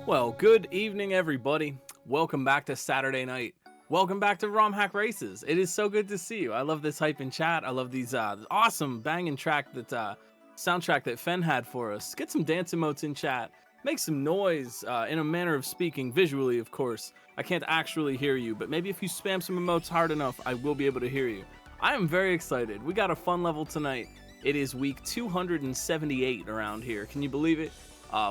Well, good evening, everybody. Welcome back to Saturday night. Welcome back to ROM Hack Races. It is so good to see you. I love this hype in chat. I love these awesome banging soundtrack that Fen had for us. Get some dance emotes in chat. Make some noise in a manner of speaking, visually, of course. I can't actually hear you, but maybe if you spam some emotes hard enough, I will be able to hear you. I am very excited. We got a fun level tonight. It is week 278 around here. Can you believe it?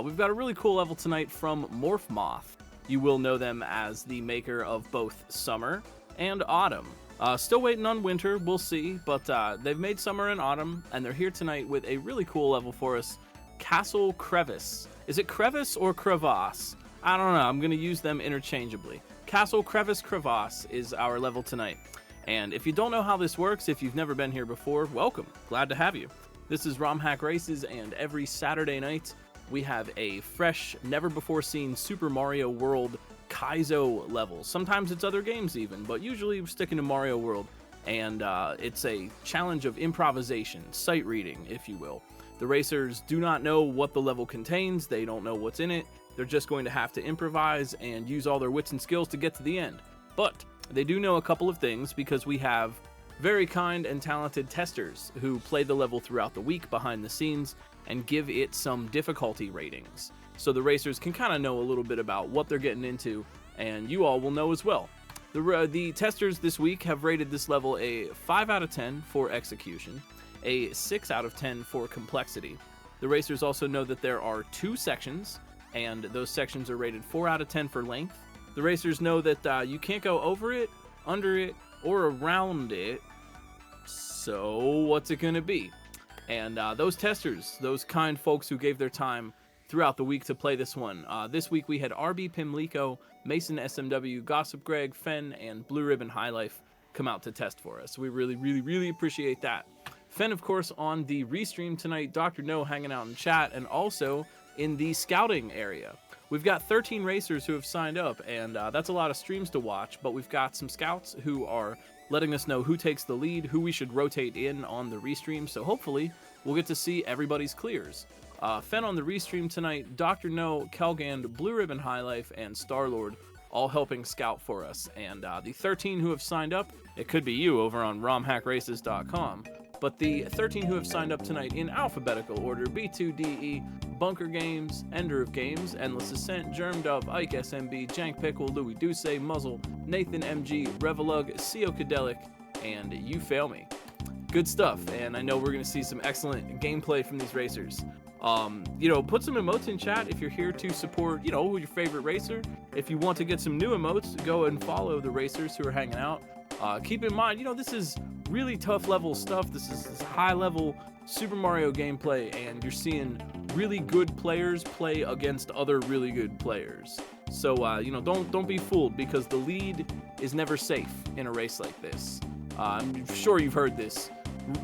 We've got a really cool level tonight from Morph Moth. You will know them as the maker of both Summer and Autumn. Still waiting on Winter, we'll see, but they've made Summer and Autumn, and they're here tonight with a really cool level for us, Castle Crevice. Is it Crevice or Crevasse? I don't know, I'm going to use them interchangeably. Castle Crevice Crevasse is our level tonight. And if you don't know how this works, if you've never been here before, welcome. Glad to have you. This is ROM Hack Races, and every Saturday night, we have a fresh, never-before-seen Super Mario World Kaizo level. Sometimes it's other games even, but usually we're sticking to Mario World. And it's a challenge of improvisation, sight reading, if you will. The racers do not know what the level contains. They don't know what's in it. They're just going to have to improvise and use all their wits and skills to get to the end. But they do know a couple of things because we have very kind and talented testers who play the level throughout the week behind the scenes and give it some difficulty ratings. So the racers can kind of know a little bit about what they're getting into, and you all will know as well. The testers this week have rated this level a 5 out of 10 for execution, a 6 out of 10 for complexity. The racers also know that there are 2 sections, and those sections are rated 4 out of 10 for length. The racers know that you can't go over it, under it, or around it. So what's it gonna be? And those testers, those kind folks who gave their time throughout the week to play this one. This week we had RB Pimlico, Mason SMW, Gossip Greg, Fen, and Blue Ribbon High Life come out to test for us. We really appreciate that. Fen, of course, on the restream tonight, Dr. No hanging out in chat, and also in the scouting area. We've got 13 racers who have signed up, and that's a lot of streams to watch, but we've got some scouts who are letting us know who takes the lead, who we should rotate in on the restream, so hopefully we'll get to see everybody's clears. Fen on the restream tonight, Dr. No, Kelgand, Blue Ribbon High Life, and Starlord all helping scout for us. And the 13 who have signed up, it could be you over on romhackraces.com, but the 13 who have signed up tonight in alphabetical order: B2DE, Bunker Games, Ender of Games, Endless Ascent, Germ Dove, Ike SMB, Jank Pickle, Louis Duce, Muzzle, Nathan MG, Revelug, Ceocadelic, and You Fail Me. Good stuff, and I know we're going to see some excellent gameplay from these racers. Put some emotes in chat if you're here to support, your favorite racer. If you want to get some new emotes, go and follow the racers who are hanging out. Keep in mind, this is really tough level stuff. This is high level Super Mario gameplay, and you're seeing really good players play against other really good players. So, don't be fooled, because the lead is never safe in a race like this. I'm sure you've heard this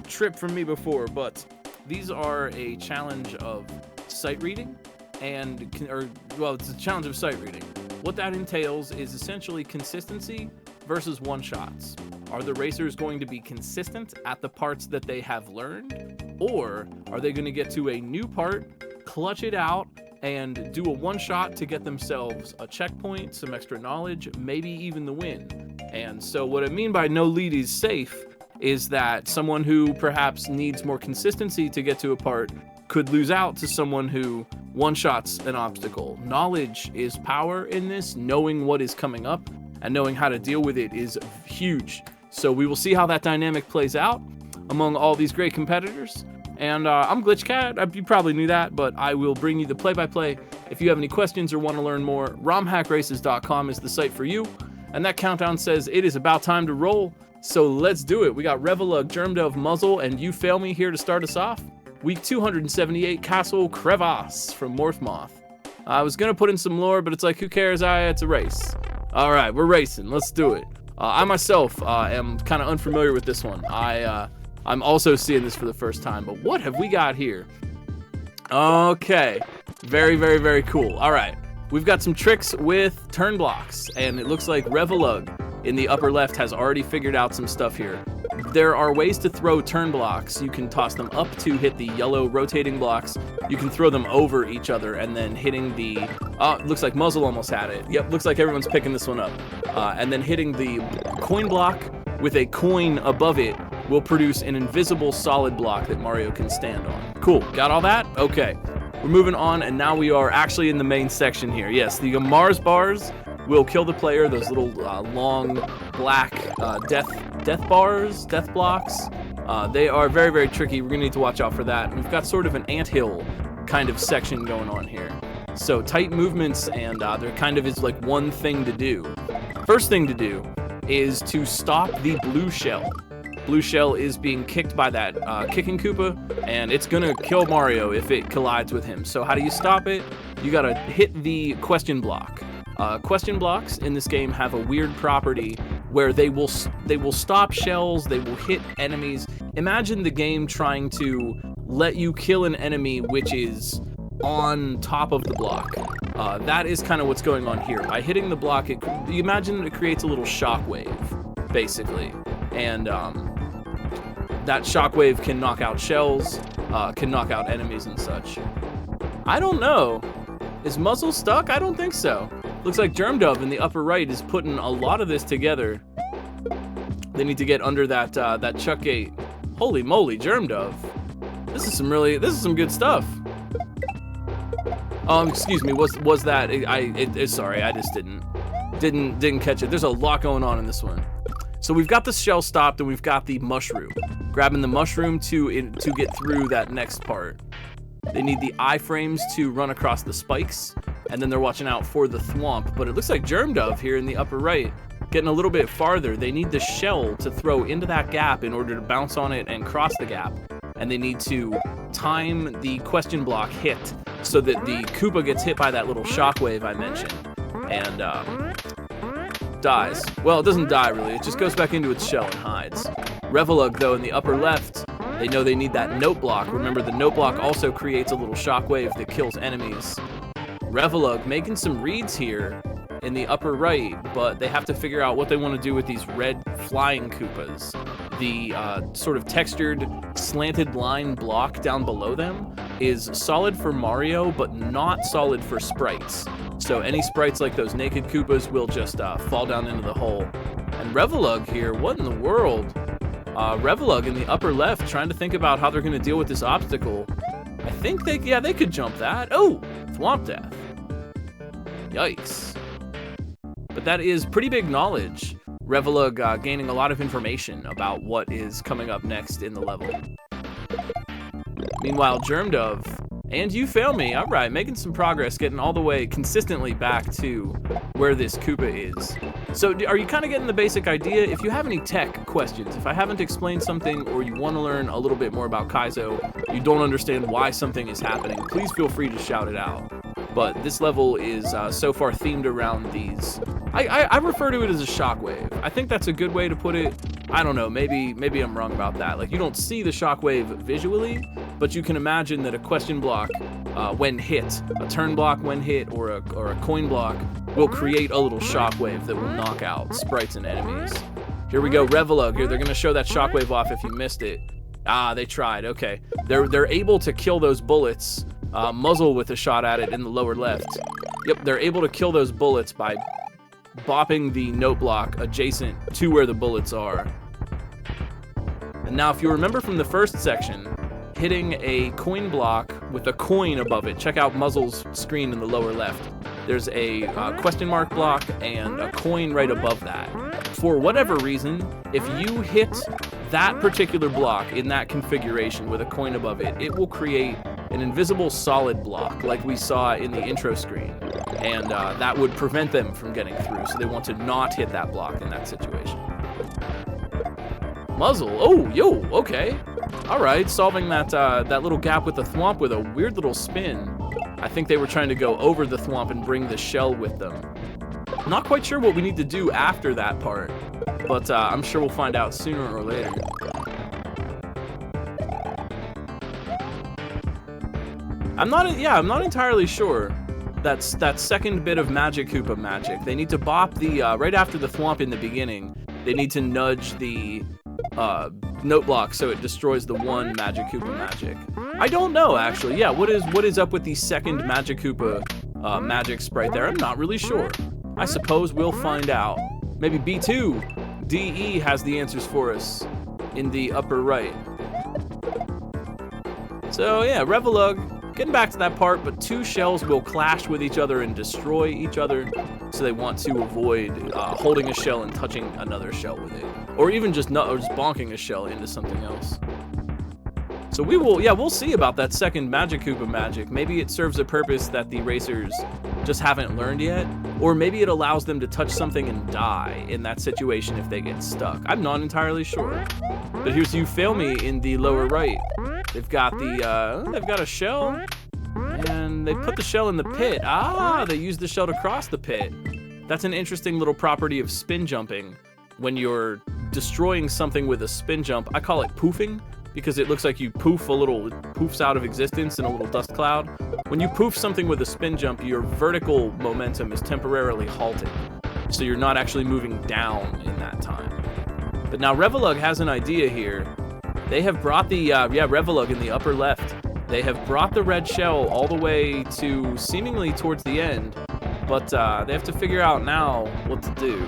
trip from me before, but these are a challenge of sight reading, it's a challenge of sight reading. What that entails is essentially consistency versus one-shots. Are the racers going to be consistent at the parts that they have learned, or are they going to get to a new part, clutch it out, and do a one-shot to get themselves a checkpoint, some extra knowledge, maybe even the win? And so what I mean by no lead is safe is that someone who perhaps needs more consistency to get to a part could lose out to someone who one-shots an obstacle. Knowledge is power in this. Knowing what is coming up and knowing how to deal with it is huge. So we will see how that dynamic plays out among all these great competitors. And I'm GlitchCat. You probably knew that, but I will bring you the play-by-play. If you have any questions or want to learn more, romhackraces.com is the site for you. And that countdown says it is about time to roll. So let's do it. We got Revelug, Germdove, Muzzle, and You Fail Me here to start us off. Week 278, Castle Crevasse from Morph Moth. I was going to put in some lore, but it's like, who cares? It's a race. All right, we're racing. Let's do it. I myself am kind of unfamiliar with this one. I'm also seeing this for the first time, but what have we got here? Okay, very cool. All right, we've got some tricks with turn blocks, and it looks like Revelug in the upper left has already figured out some stuff here. there are ways to throw turn blocks. You can toss them up to hit the yellow rotating blocks. You can throw them over each other and then hitting the, looks like Muzzle almost had it. Yep, looks like everyone's picking this one up. And then hitting the coin block with a coin above it will produce an invisible solid block that Mario can stand on. Cool, got all that? Okay, we're moving on, and now we are actually in the main section here. Yes, the Mars bars will kill the player, those little long black death blocks. They are very, very tricky. We're gonna need to watch out for that. We've got sort of an anthill kind of section going on here. So tight movements, and there kind of is like one thing to do. First thing to do is to stop the blue shell. Blue shell is being kicked by that kicking Koopa, and it's gonna kill Mario if it collides with him. So how do you stop it? You gotta hit the question block. Question blocks in this game have a weird property where they will stop shells, they will hit enemies. Imagine the game trying to let you kill an enemy which is on top of the block. That is kind of what's going on here. By hitting the block, you imagine it creates a little shockwave, basically. And that shockwave can knock out shells, can knock out enemies and such. I don't know. Is Muzzle stuck? I don't think so. Looks like Germ Dove in the upper right is putting a lot of this together. They need to get under that chuck gate. Holy moly, Germ Dove. This is some good stuff. Excuse me, was that, sorry, I just didn't catch it. There's a lot going on in this one. So we've got the shell stopped, and we've got the mushroom. Grabbing the mushroom to get through that next part. They need the iframes to run across the spikes, and then they're watching out for the thwomp. But it looks like Germ Dove here in the upper right, getting a little bit farther. They need the shell to throw into that gap in order to bounce on it and cross the gap. And they need to time the question block hit so that the Koopa gets hit by that little shockwave I mentioned. And dies. Well, it doesn't die really, it just goes back into its shell and hides. Revelug, though, in the upper left, they know they need that note block. Remember, the note block also creates a little shockwave that kills enemies. Revelug making some reads here in the upper right, but they have to figure out what they want to do with these red flying Koopas. The sort of textured, slanted line block down below them is solid for Mario, but not solid for sprites. So any sprites like those naked Koopas will just fall down into the hole. And Revelug here, what in the world? Revelug in the upper left, trying to think about how they're going to deal with this obstacle. I think they could jump that. Oh, Thwomp Death. Yikes. But that is pretty big knowledge. Revelug gaining a lot of information about what is coming up next in the level. Meanwhile, Germ Dove, and you fail me. All right, making some progress, getting all the way consistently back to where this Koopa is. So are you kind of getting the basic idea? If you have any tech questions, if I haven't explained something or you want to learn a little bit more about Kaizo, you don't understand why something is happening, please feel free to shout it out. But this level is so far themed around these. I refer to it as a shockwave. I think that's a good way to put it. I don't know, maybe I'm wrong about that. Like, you don't see the shockwave visually, but you can imagine that a question block when hit, a turn block when hit, or a coin block will create a little shockwave that will knock out sprites and enemies. Here we go, Revelug. Here, they're gonna show that shockwave off if you missed it. Ah, they tried, okay. They're able to kill those bullets. Muzzle with a shot at it in the lower left. Yep, they're able to kill those bullets by bopping the note block adjacent to where the bullets are. And now, if you remember from the first section, hitting a coin block with a coin above it, check out Muzzle's screen in the lower left. There's a question mark block and a coin right above that. For whatever reason, if you hit that particular block in that configuration with a coin above it, it will create an invisible solid block like we saw in the intro screen. And that would prevent them from getting through, so they want to not hit that block in that situation. Muzzle, oh, yo, okay. All right, solving that little gap with the thwomp with a weird little spin. I think they were trying to go over the thwomp and bring the shell with them. Not quite sure what we need to do after that part, but I'm sure we'll find out sooner or later. I'm not entirely sure. That's that second bit of Magic Koopa magic. They need to bop the right after the thwomp in the beginning. They need to nudge the note block, so it destroys the one Magic Koopa magic. I don't know, actually. Yeah, what is up with the second Magic Koopa magic sprite there? I'm not really sure. I suppose we'll find out. Maybe B2 DE has the answers for us in the upper right. So yeah, Revelug, getting back to that part, but two shells will clash with each other and destroy each other. So they want to avoid holding a shell and touching another shell with it. Or even just bonking a shell into something else. So we'll see about that second Magic Koopa magic. Maybe it serves a purpose that the racers just haven't learned yet. Or maybe it allows them to touch something and die in that situation if they get stuck. I'm not entirely sure. But here's You Fail Me in the lower right. They've got a shell, and they put the shell in the pit. Ah, they use the shell to cross the pit. That's an interesting little property of spin jumping. When you're destroying something with a spin jump, I call it poofing, because it looks like you poof it poofs out of existence in a little dust cloud. When you poof something with a spin jump, your vertical momentum is temporarily halted, so you're not actually moving down in that time. But now Revelug has an idea here. They have brought the, Revelug in the upper left. They have brought the red shell all the way to seemingly towards the end, but they have to figure out now what to do.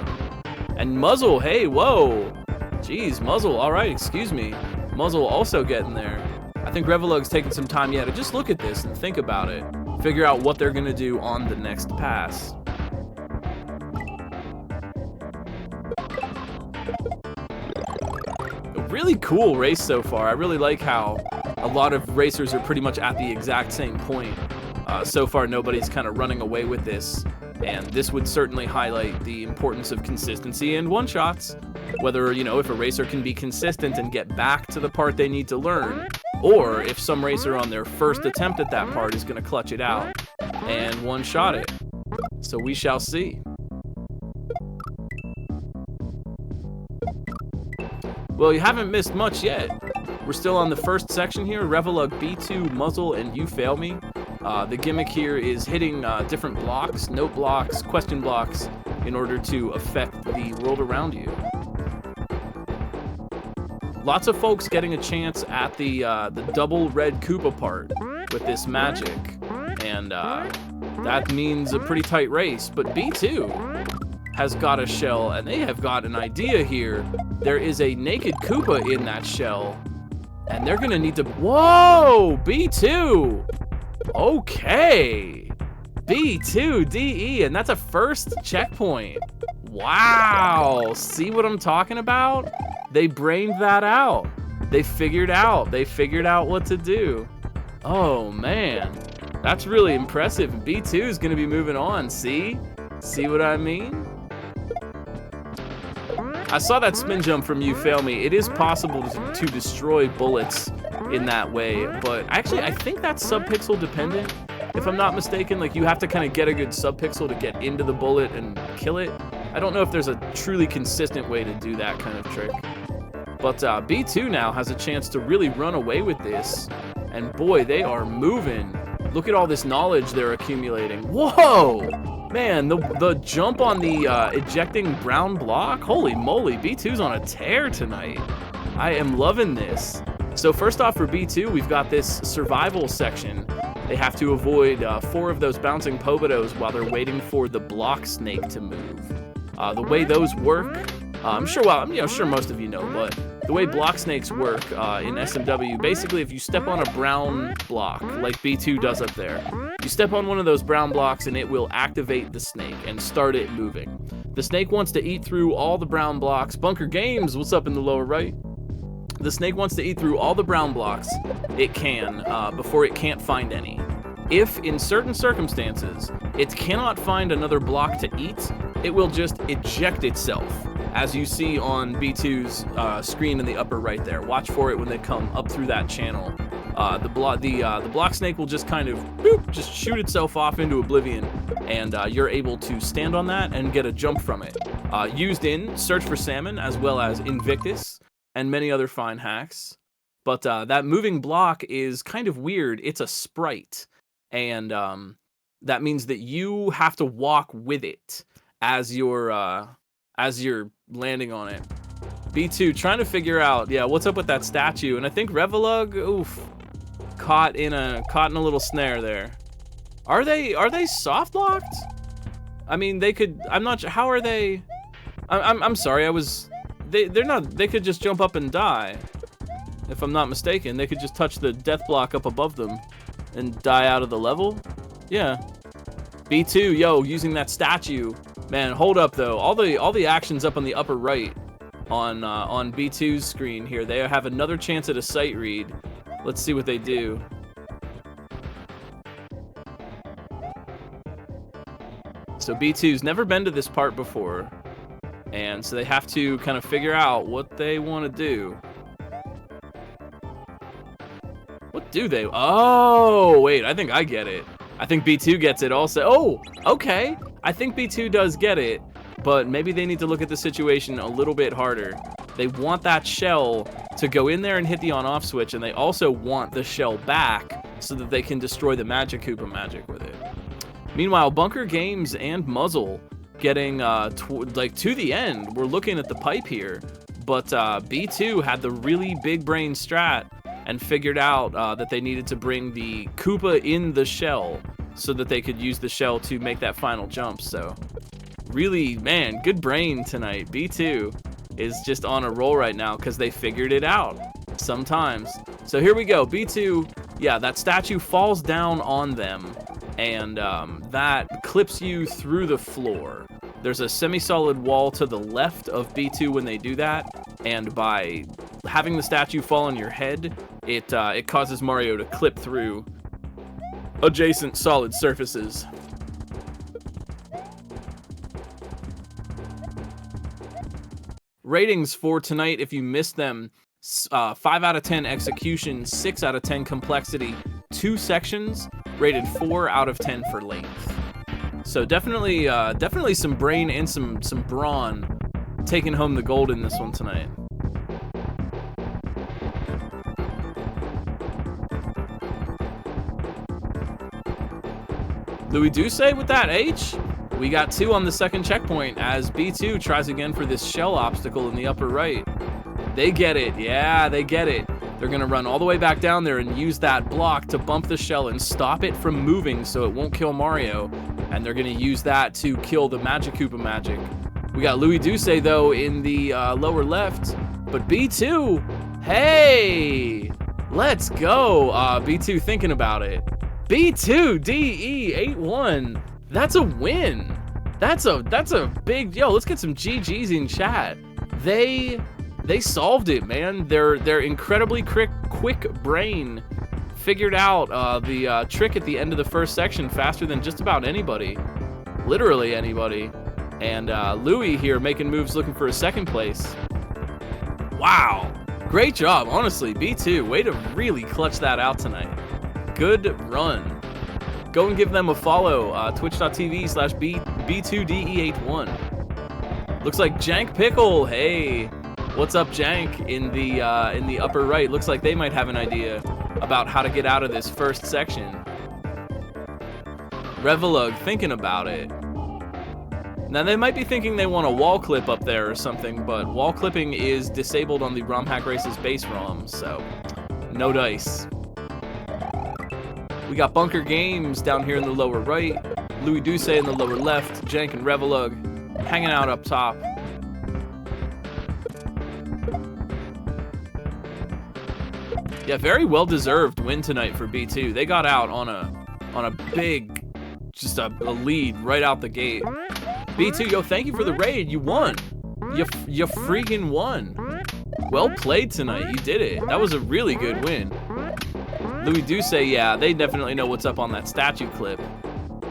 And Muzzle, hey, whoa. Jeez, Muzzle, all right, excuse me. Muzzle also getting there. I think Revelug's taking some time, to just look at this and think about it. Figure out what they're gonna do on the next pass. Really cool race so far. I really like how a lot of racers are pretty much at the exact same point. So far, nobody's kind of running away with this, and this would certainly highlight the importance of consistency and one-shots. Whether, if a racer can be consistent and get back to the part they need to learn, or if some racer on their first attempt at that part is going to clutch it out and one-shot it. So we shall see. Well, you haven't missed much yet. We're still on the first section here, Revelug, B2, Muzzle, and You Fail Me. The gimmick here is hitting different blocks, note blocks, question blocks, in order to affect the world around you. Lots of folks getting a chance at the double red Koopa part with this magic, and that means a pretty tight race, but B2 has got a shell, and they have got an idea here. There is a naked Koopa in that shell, and they're gonna need to, whoa, B2, okay, B2 DE, and that's a first checkpoint. Wow, see what I'm talking about? They brained that out. They figured out what to do. Oh man, that's really impressive. B2 is gonna be moving on, see what I mean? I saw that spin jump from You Fail Me. It is possible to destroy bullets in that way, but actually I think that's subpixel dependent. If I'm not mistaken, like you have to kind of get a good subpixel to get into the bullet and kill it. I don't know if there's a truly consistent way to do that kind of trick. But B2 now has a chance to really run away with this, and boy, they are moving. Look at all this knowledge they're accumulating. Whoa! Man, the jump on the ejecting brown block, holy moly, B2's on a tear tonight. I am loving this. So first off for B2, we've got this survival section. They have to avoid 4 of those bouncing Pobodos while they're waiting for the block snake to move. The way those work, I'm sure most of you know, but the way block snakes work in SMW, basically if you step on a brown block, like B2 does up there, you step on one of those brown blocks and it will activate the snake and start it moving. The snake wants to eat through all the brown blocks. Bunker Games, what's up in the lower right? The snake wants to eat through all the brown blocks it can before it can't find any. If, in certain circumstances, it cannot find another block to eat, it will just eject itself, as you see on B2's screen in the upper right there. Watch for it when they come up through that channel. The block snake will just kind of just shoot itself off into oblivion, and you're able to stand on that and get a jump from it. Used in Search for Salmon as well as Invictus and many other fine hacks. But that moving block is kind of weird. It's a sprite, and that means that you have to walk with it as you're landing on it. B2 trying to figure out, yeah, what's up with that statue. And I think Revelug, oof, caught in a little snare there. Are they soft locked? I mean, they could. I'm not sure. How are they? I'm sorry. They're not. They could just jump up and die. If I'm not mistaken, they could just touch the death block up above them and die out of the level. Yeah. B2, yo, using that statue. Man, hold up though. All the actions up on the upper right on B2's screen here. They have another chance at a sight read. Let's see what they do. So B2's never been to this part before, and so they have to kind of figure out what they want to do. What do they? Oh, wait, I think I get it. I think B2 gets it also. Oh, okay. I think B2 does get it, but maybe they need to look at the situation a little bit harder. They want that shell to go in there and hit the on-off switch, and they also want the shell back so that they can destroy the Magic-Koopa magic with it. Meanwhile, Bunker Games and Muzzle getting to the end. We're looking at the pipe here, but B2 had the really big brain strat and figured out that they needed to bring the Koopa in the shell so that they could use the shell to make that final jump. So really, man, good brain tonight. B2 is just on a roll right now because they figured it out sometimes. So here we go. B2, yeah, that statue falls down on them, and that clips you through the floor. There's a semi-solid wall to the left of B2 when they do that, and by having the statue fall on your head, it causes Mario to clip through adjacent solid surfaces. Ratings for tonight, if you missed them: 5 out of 10 execution, 6 out of 10 complexity, 2 sections, rated 4 out of 10 for length. So definitely some brain and some brawn taking home the gold in this one tonight. Louis Duce with that H. We got 2 on the second checkpoint as B2 tries again for this shell obstacle in the upper right. They get it. Yeah, they get it. They're going to run all the way back down there and use that block to bump the shell and stop it from moving so it won't kill Mario. And they're going to use that to kill the Magic-Koopa magic. We got Louis Duce, though, in the lower left. But B2, hey, let's go. B2 thinking about it. B2 DE 8-1. That's a win. That's a big, yo, let's get some GGs in chat. They solved it, man. Their incredibly quick brain figured out the trick at the end of the first section faster than just about anybody. Literally anybody. And Louis here making moves looking for a second place. Wow. Great job, honestly. B2, way to really clutch that out tonight. Good run. Go and give them a follow, twitch.tv/B2DE81. Looks like Jank Pickle, hey. What's up, Jank, in the upper right? Looks like they might have an idea about how to get out of this first section. Revelug thinking about it. Now, they might be thinking they want a wall clip up there or something, but wall clipping is disabled on the ROM Hack Races base ROM, so no dice. We got Bunker Games down here in the lower right, Louis Duce in the lower left, Jank and Revelug hanging out up top. Yeah, very well-deserved win tonight for B2. They got out on a big, just a lead right out the gate. B2, yo, thank you for the raid. You won. You freaking won. Well played tonight. You did it. That was a really good win. Louis Duce, yeah, they definitely know what's up on that statue clip.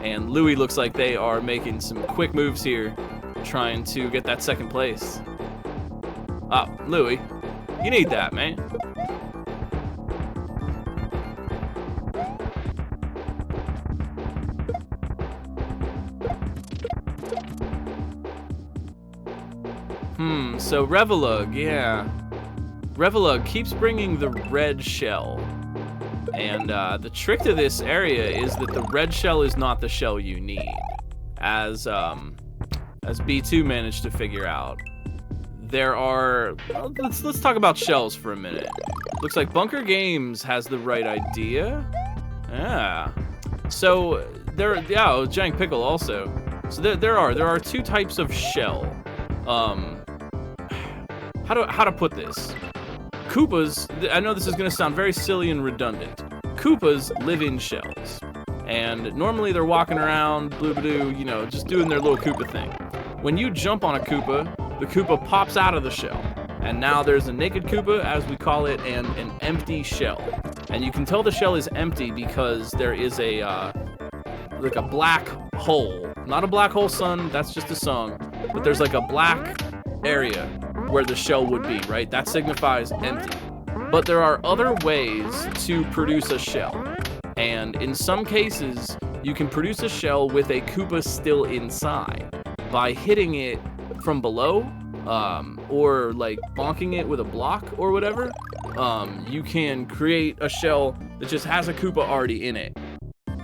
And Louis looks like they are making some quick moves here, trying to get that second place. Louis, you need that, man. So Revelug, yeah. Revelug keeps bringing the red shell. And the trick to this area is that the red shell is not the shell you need. As B2 managed to figure out. there are, well, let's talk about shells for a minute. Looks like Bunker Games has the right idea. Yeah. So there, yeah, Jank Pickle also. So there are two types of shell. How to put this? Koopas, I know this is gonna sound very silly and redundant. Koopas live in shells. And normally they're walking around, blue, you know, just doing their little Koopa thing. When you jump on a Koopa, the Koopa pops out of the shell. And now there's a naked Koopa, as we call it, and an empty shell. And you can tell the shell is empty because there is a, like a black hole. Not a black hole sun, that's just a song. But there's like a black area where the shell would be, right? That signifies empty. But there are other ways to produce a shell. And in some cases, you can produce a shell with a Koopa still inside by hitting it from below, or like bonking it with a block or whatever. You can create a shell that just has a Koopa already in it.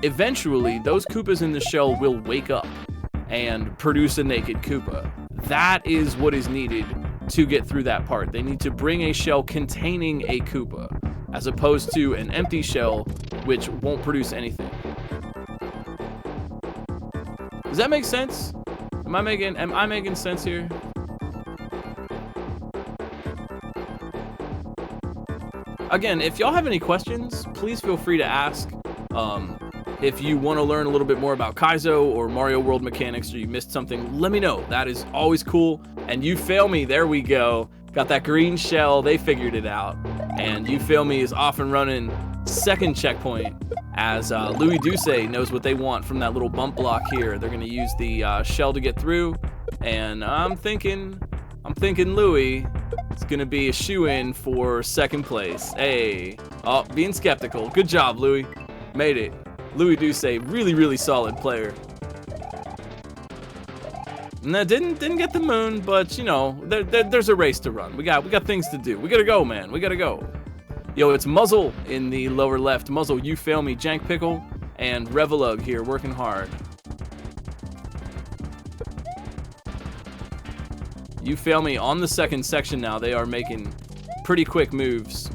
Eventually, those Koopas in the shell will wake up and produce a naked Koopa. That is what is needed to get through that part. They need to bring a shell containing a Koopa, as opposed to an empty shell which won't produce anything. Does that make sense? Am I making sense here? Again, if y'all have any questions, please feel free to ask. If you want to learn a little bit more about Kaizo or Mario World mechanics, or you missed something, let me know. That is always cool. And You Fail Me, there we go. Got that green shell, they figured it out. And You Fail Me is off and running second checkpoint, as Louis Duce knows what they want from that little bump block here. They're gonna use the shell to get through, and I'm thinking Louis is gonna be a shoe-in for second place. Hey, oh, being skeptical. Good job, Louis. Made it. Louis Duce, really solid player. And that didn't get the moon, but you know, there's a race to run. We got things to do. We gotta go, man. We gotta go. Yo, it's Muzzle in the lower left. Muzzle, You Fail Me, Jank Pickle, and Revelug here working hard. You Fail Me on the second section now. They are making pretty quick moves.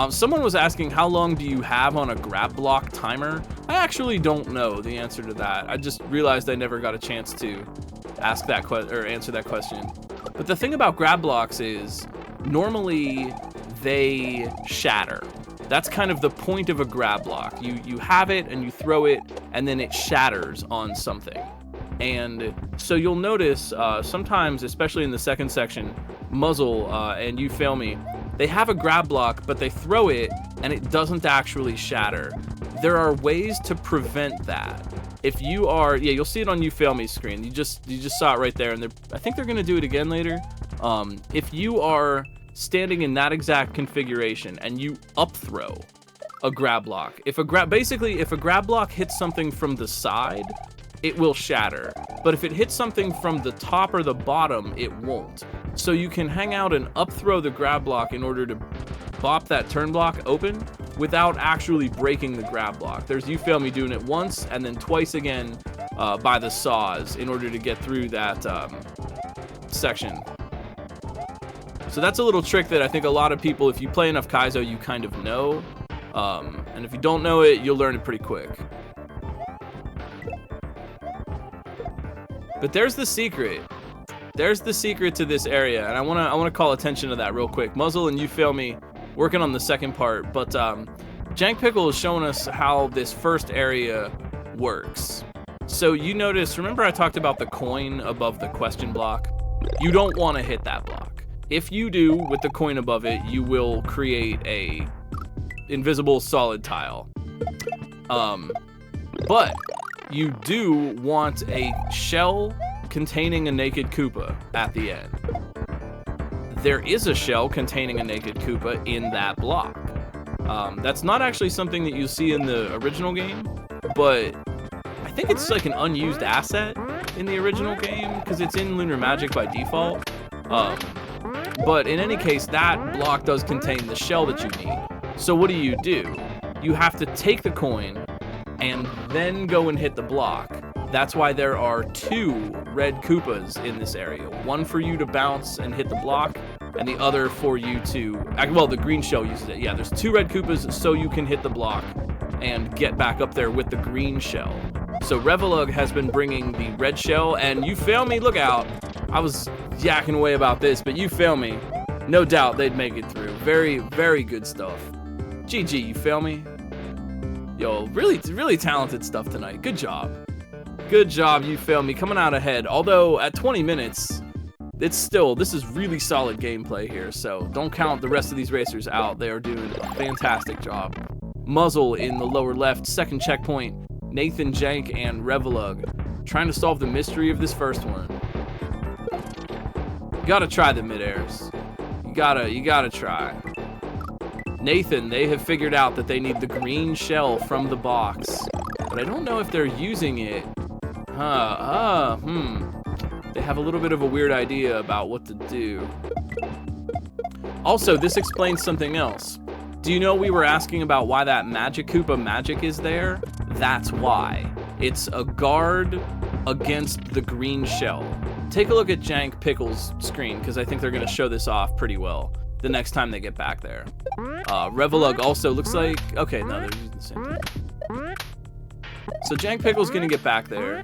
Someone was asking, how long do you have on a grab block timer? I actually don't know the answer to that. I just realized I never got a chance to ask that answer that question. But the thing about grab blocks is normally they shatter. That's kind of the point of a grab block. You have it and you throw it, and then it shatters on something. And so you'll notice sometimes, especially in the second section, Muzzle and You Fail Me, they have a grab block, but they throw it and it doesn't actually shatter. There are ways to prevent that. If you are, yeah, you'll see it on You Fail Me screen. You just saw it right there, and I think they're gonna do it again later. If you are standing in that exact configuration and you up throw a grab block, if a grab block hits something from the side, it will shatter. But if it hits something from the top or the bottom, it won't. So you can hang out and up throw the grab block in order to bop that turn block open without actually breaking the grab block. There's You Fail Me doing it once and then twice again by the saws in order to get through that section. So that's a little trick that I think a lot of people, if you play enough Kaizo, you kind of know. And if you don't know it, you'll learn it pretty quick. But there's the secret. There's the secret to this area, and I wanna call attention to that real quick. Muzzle and You Fail Me working on the second part, but Jank Pickle is showing us how this first area works. So you notice, remember I talked about the coin above the question block? You don't want to hit that block. If you do, with the coin above it, you will create a invisible solid tile. But you do want a shell containing a naked Koopa at the end. There is a shell containing a naked Koopa in that block. That's not actually something that you see in the original game, but I think it's like an unused asset in the original game because it's in Lunar Magic by default. But in any case, that block does contain the shell that you need. So what do? You have to take the coin and then go and hit the block. That's why there are 2 red Koopas in this area. One for you to bounce and hit the block, and the other for you to... Well, the green shell uses it. Yeah, there's 2 red Koopas so you can hit the block and get back up there with the green shell. So Revelug has been bringing the red shell, and you feel me? Look out. I was yakking away about this, but you feel me? No doubt they'd make it through. Very, very good stuff. GG, you feel me? Yo, really talented stuff tonight. Good job. Good job, you feel me? Coming out ahead. Although, at 20 minutes, this is really solid gameplay here, so don't count the rest of these racers out. They are doing a fantastic job. Muzzle in the lower left, second checkpoint. Nathan, Jank, and Revelug trying to solve the mystery of this first one. You gotta try the mid-airs. You gotta try. Nathan, they have figured out that they need the green shell from the box, but I don't know if they're using it. They have a little bit of a weird idea about what to do. Also, this explains something else. Do you know we were asking about why that Magic Koopa magic is there? That's why. It's a guard against the green shell. Take a look at Jank Pickle's screen, because I think they're going to show this off pretty well the next time they get back there. Revelug also looks like... Okay, no, they're using the same thing. So Jank Pickle's going to get back there,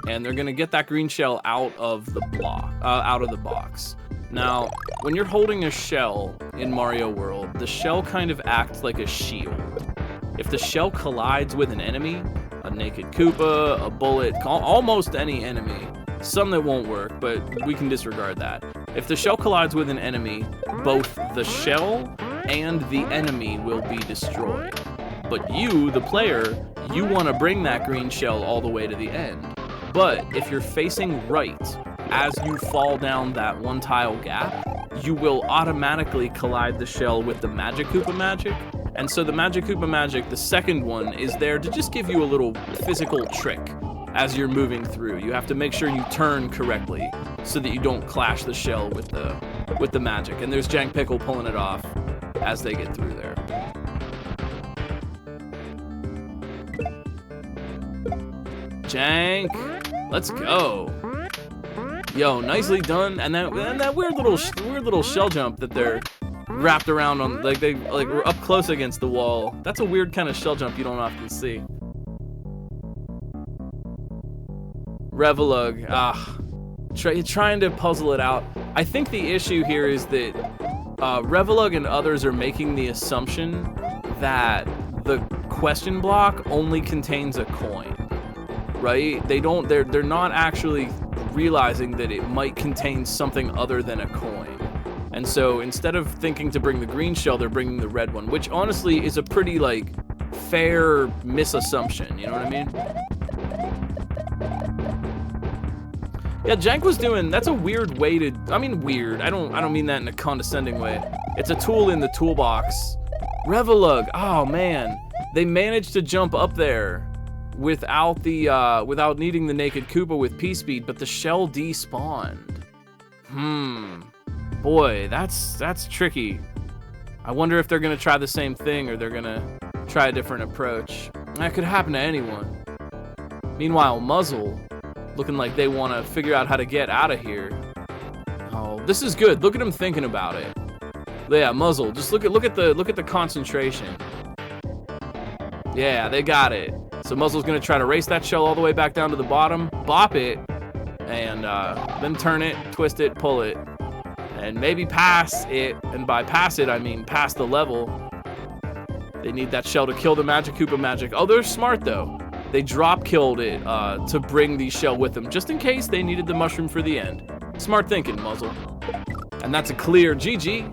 and they're going to get that green shell out of the block, out of the box. Now, when you're holding a shell in Mario World, the shell kind of acts like a shield. If the shell collides with an enemy, a naked Koopa, a bullet, almost any enemy, some that won't work, but we can disregard that. If the shell collides with an enemy, both the shell and the enemy will be destroyed. But you, the player, you want to bring that green shell all the way to the end. But if you're facing right, as you fall down that 1 tile gap, you will automatically collide the shell with the Magic Koopa magic. And so the Magic Koopa magic, the second one, is there to just give you a little physical trick as you're moving through. You have to make sure you turn correctly so that you don't clash the shell with the magic. And there's Jank Pickle pulling it off as they get through there. Jank, let's go. Yo, nicely done. And that weird little shell jump that they're wrapped around on, like we're up close against the wall. That's a weird kind of shell jump you don't often see. Revelug, trying to puzzle it out. I think the issue here is that Revelug and others are making the assumption that the question block only contains a coin, right? They're not actually realizing that it might contain something other than a coin. And so instead of thinking to bring the green shell, they're bringing the red one, which honestly is a pretty fair misassumption, you know what I mean? Yeah, Jank was doing, that's a weird way to, weird. I don't mean that in a condescending way. It's a tool in the toolbox. Revelug, oh man. They managed to jump up there without without needing the naked Koopa with P-Speed, but the shell despawned. Boy, that's tricky. I wonder if they're gonna try the same thing or they're gonna try a different approach. That could happen to anyone. Meanwhile, Muzzle, looking like they want to figure out how to get out of here. Oh, this is good. Look at him thinking about it. Yeah, Muzzle. Just look at the concentration. Yeah, they got it. So Muzzle's gonna try to race that shell all the way back down to the bottom, bop it, and then turn it, twist it, pull it, and maybe pass it. And by pass it, I mean pass the level. They need that shell to kill the Magic Koopa magic. Oh, they're smart though. They drop killed it to bring the shell with them, just in case they needed the mushroom for the end. Smart thinking, Muzzle. And that's a clear GG.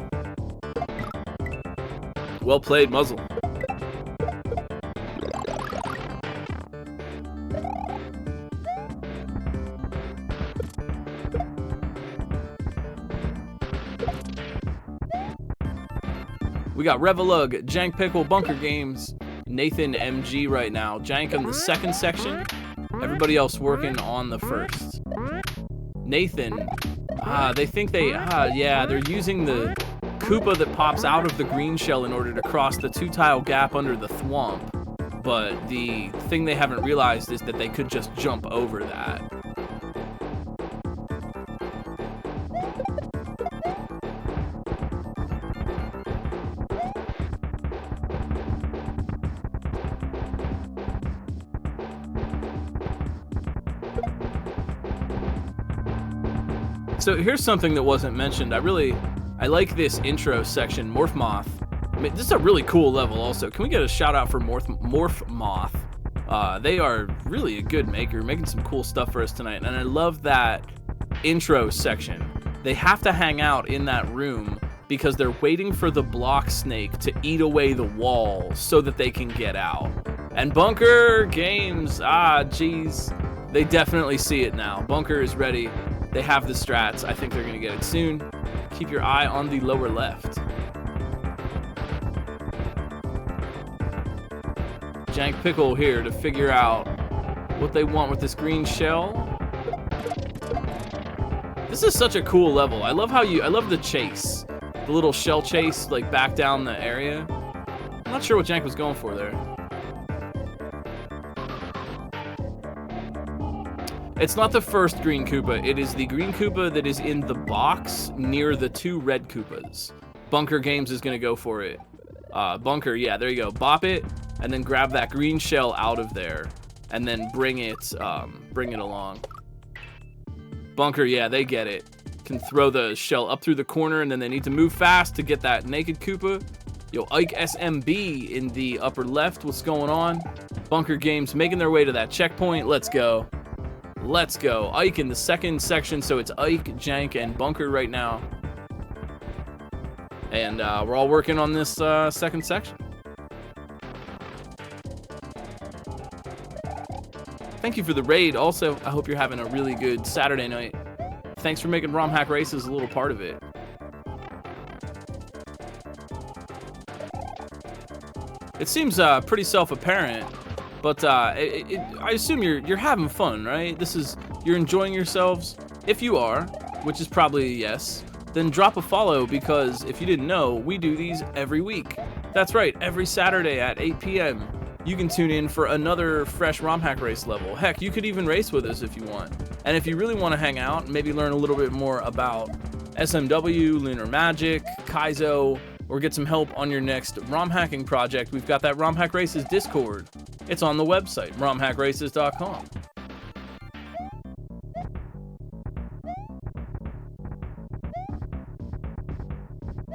Well played, Muzzle. We got Revelug, Jank Pickle, Bunker Games, Nathan MG right now. Jank in the second section. Everybody else working on the first. Nathan, they think they're using the Koopa that pops out of the green shell in order to cross the 2-tile gap under the thwomp. but the thing they haven't realized is that they could just jump over that. So here's something that wasn't mentioned. I like this intro section, Morph Moth. I mean, this is a really cool level also. Can we get a shout out for Morph Moth? They are really a good maker, making some cool stuff for us tonight. And I love that intro section. They have to hang out in that room because they're waiting for the block snake to eat away the wall so that they can get out. And Bunker Games, geez. They definitely see it now. Bunker is ready. They have the strats. I think they're going to get it soon. Keep your eye on the lower left. Jank Pickle here to figure out what they want with this green shell. This is such a cool level. I love the chase. The little shell chase, like back down the area. I'm not sure what Jank was going for there. It's not the first green Koopa. It is the green Koopa that is in the box near the 2 red Koopas. Bunker Games is going to go for it. Bunker, yeah, there you go. Bop it, and then grab that green shell out of there, and then bring it along. Bunker, yeah, they get it. Can throw the shell up through the corner, and then they need to move fast to get that naked Koopa. Yo, Ike SMB in the upper left. What's going on? Bunker Games making their way to that checkpoint. Let's go. Let's go. Ike in the second section, so it's Ike, Jank, and Bunker right now. And we're all working on this second section. Thank you for the raid. Also, I hope you're having a really good Saturday night. Thanks for making ROM Hack Races a little part of it. It seems pretty self-apparent. But I assume you're having fun, right? You're enjoying yourselves. If you are, which is probably a yes, then drop a follow, because if you didn't know, we do these every week. That's right, every Saturday at 8 p.m. You can tune in for another fresh ROM Hack Race level. Heck, you could even race with us if you want. And if you really want to hang out and maybe learn a little bit more about SMW, Lunar Magic, Kaizo, or get some help on your next ROM hacking project, we've got that ROM Hack Races Discord. It's on the website, romhackraces.com.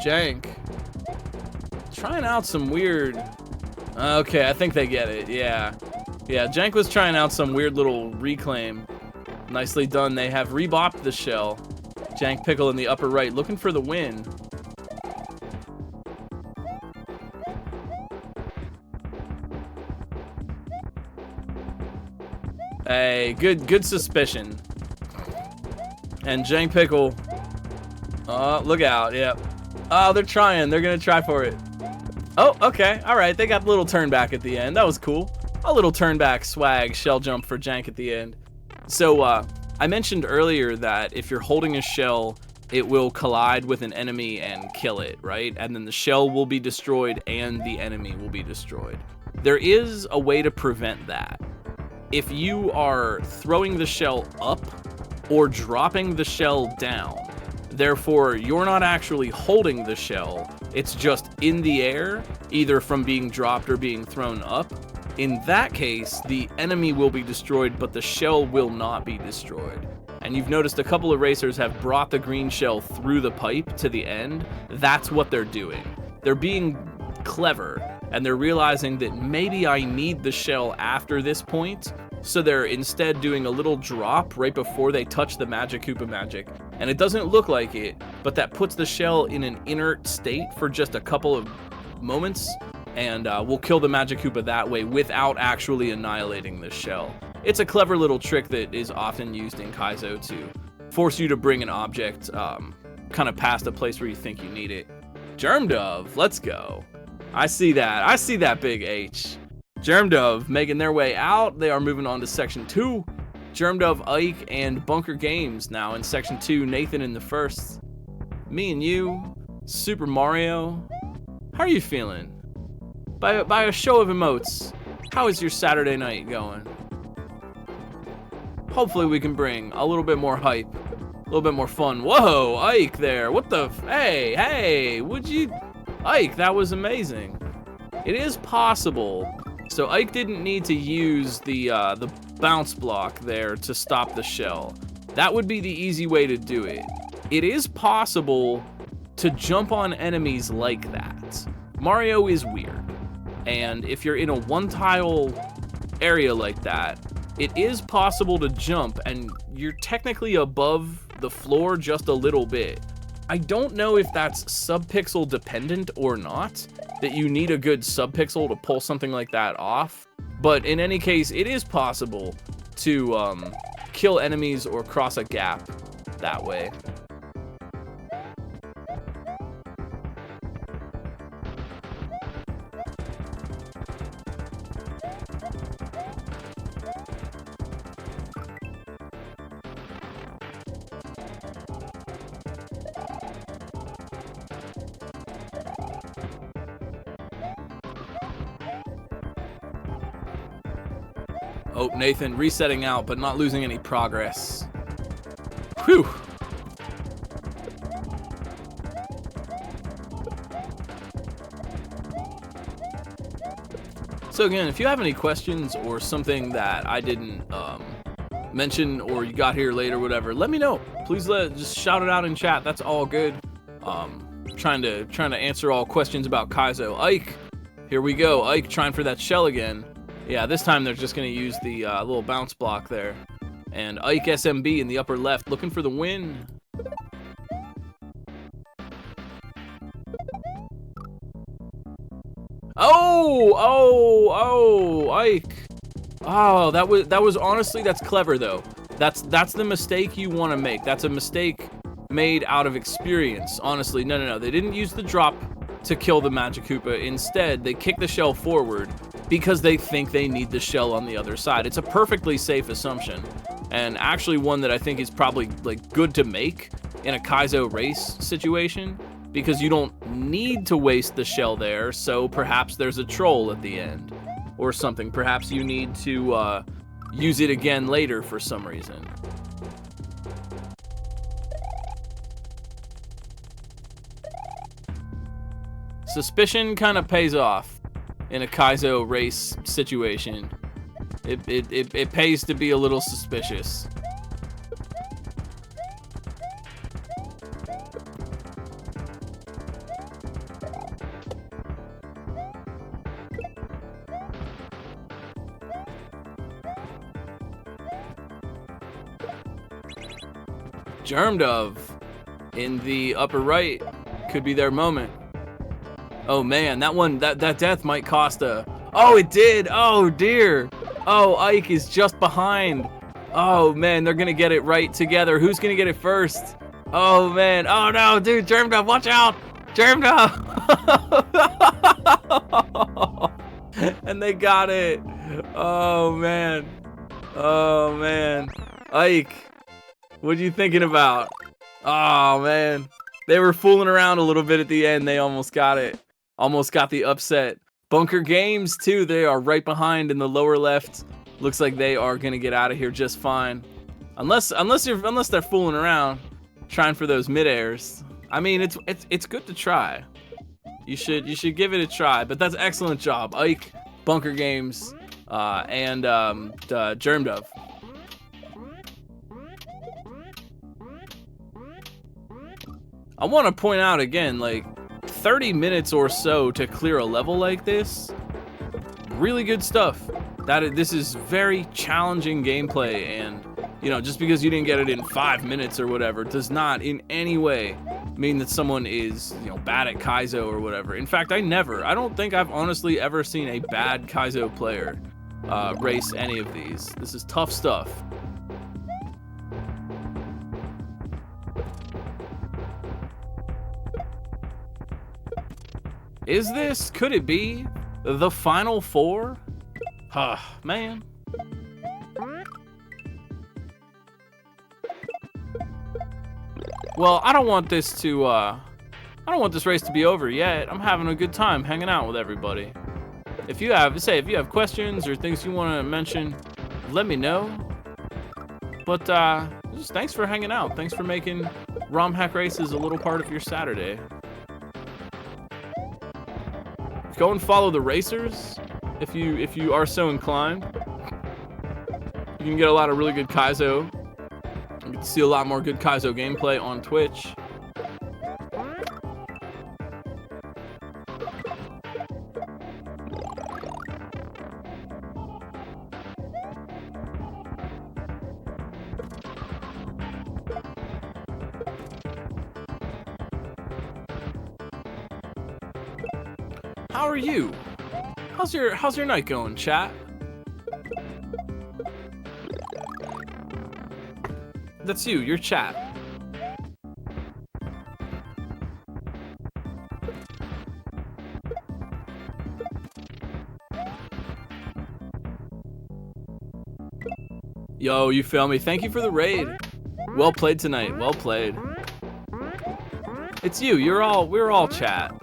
Jank. Trying out some weird... Okay, I think they get it, yeah. Yeah, Jank was trying out some weird little reclaim. Nicely done. They have rebopped the shell. Jank Pickle in the upper right, looking for the win. Hey, good suspicion. And Jank Pickle. Oh, look out, yep. Oh, they're trying. They're gonna try for it. Oh, okay, all right. They got a little turn back at the end. That was cool. A little turn back swag shell jump for Jank at the end. So I mentioned earlier that if you're holding a shell, it will collide with an enemy and kill it, right? And then the shell will be destroyed and the enemy will be destroyed. There is a way to prevent that. If you are throwing the shell up or dropping the shell down, therefore you're not actually holding the shell, it's just in the air, either from being dropped or being thrown up, in that case, the enemy will be destroyed, but the shell will not be destroyed. And you've noticed a couple of racers have brought the green shell through the pipe to the end. That's what they're doing. They're being clever, and they're realizing that maybe I need the shell after this point, so they're instead doing a little drop right before they touch the Magic Koopa magic. And it doesn't look like it, but that puts the shell in an inert state for just a couple of moments, and we'll kill the Magic Koopa that way without actually annihilating the shell. It's a clever little trick that is often used in Kaizo to force you to bring an object kind of past a place where you think you need it. Germ Dove, let's go. I see that big H. Germ Dove making their way out. They are moving on to Section 2. Germ Dove, Ike, and Bunker Games now in Section 2. Nathan in the first. Me and you. Super Mario. How are you feeling? By a show of emotes, How is your Saturday night going? Hopefully we can bring a little bit more hype, a little bit more fun. Whoa, Ike there. What the hey, would you? Ike, that was amazing. It is possible. So Ike didn't need to use the bounce block there to stop the shell. That would be the easy way to do it. It is possible to jump on enemies like that. Mario is weird. And if you're in a one-tile area like that, it is possible to jump and you're technically above the floor just a little bit. I don't know if that's subpixel dependent or not, that you need a good subpixel to pull something like that off. But in any case, it is possible to kill enemies or cross a gap that way. Oh, Nathan resetting out, but not losing any progress. Whew. So again, if you have any questions or something that I didn't mention or you got here late or whatever, let me know. Please just shout it out in chat. That's all good. Trying to answer all questions about Kaizo. Ike, here we go. Ike trying for that shell again. Yeah, this time they're just going to use the little bounce block there. And Ike SMB in the upper left, looking for the win. Oh, Ike. Oh, that was honestly, that's clever though. That's the mistake you want to make. That's a mistake made out of experience. Honestly, no. They didn't use the drop to kill the Magic Koopa. Instead, they kick the shell forward because they think they need the shell on the other side. It's a perfectly safe assumption, and actually one that I think is probably like good to make in a Kaizo race situation, because you don't need to waste the shell there, so perhaps there's a troll at the end or something. Perhaps you need to use it again later for some reason. Suspicion kind of pays off in a Kaizo race situation. It pays to be a little suspicious. Germ Dove in the upper right could be their moment. Oh man, that death might cost a... Oh, it did! Oh dear! Oh, Ike is just behind. Oh man, they're gonna get it right together. Who's gonna get it first? Oh man, oh no, dude, Germ Dove, watch out! Germ Dove! And they got it. Oh man. Oh man. Ike, what are you thinking about? Oh man. They were fooling around a little bit at the end. They almost got it. Almost got the upset. Bunker Games too, they are right behind in the lower left. Looks like they are gonna get out of here just fine. Unless they're fooling around, trying for those mid-airs. I mean, it's good to try. You should give it a try, but that's excellent job. Ike, Bunker Games, and Germ Dove. I want to point out again, like, 30 minutes or so to clear a level like this. Really good stuff. This is very challenging gameplay, and you know, just because you didn't get it in 5 minutes or whatever does not in any way mean that someone is, you know, bad at Kaizo or whatever. In fact, I don't think I've honestly ever seen a bad Kaizo player race any of these. This is tough stuff. Could it be the final four? Man. Well, I don't want this race to be over yet. I'm having a good time hanging out with everybody. if you have questions or things you want to mention, let me know. But just thanks for hanging out. Thanks for making ROM Hack Races a little part of your Saturday. Go and follow the racers if you are so inclined. You can get a lot of really good Kaizo. You can see a lot more good Kaizo gameplay on Twitch. How are you? How's your night going, chat? That's you, your chat. Yo, you feel me? Thank you for the raid. Well played tonight. Well played. It's you. We're all chat.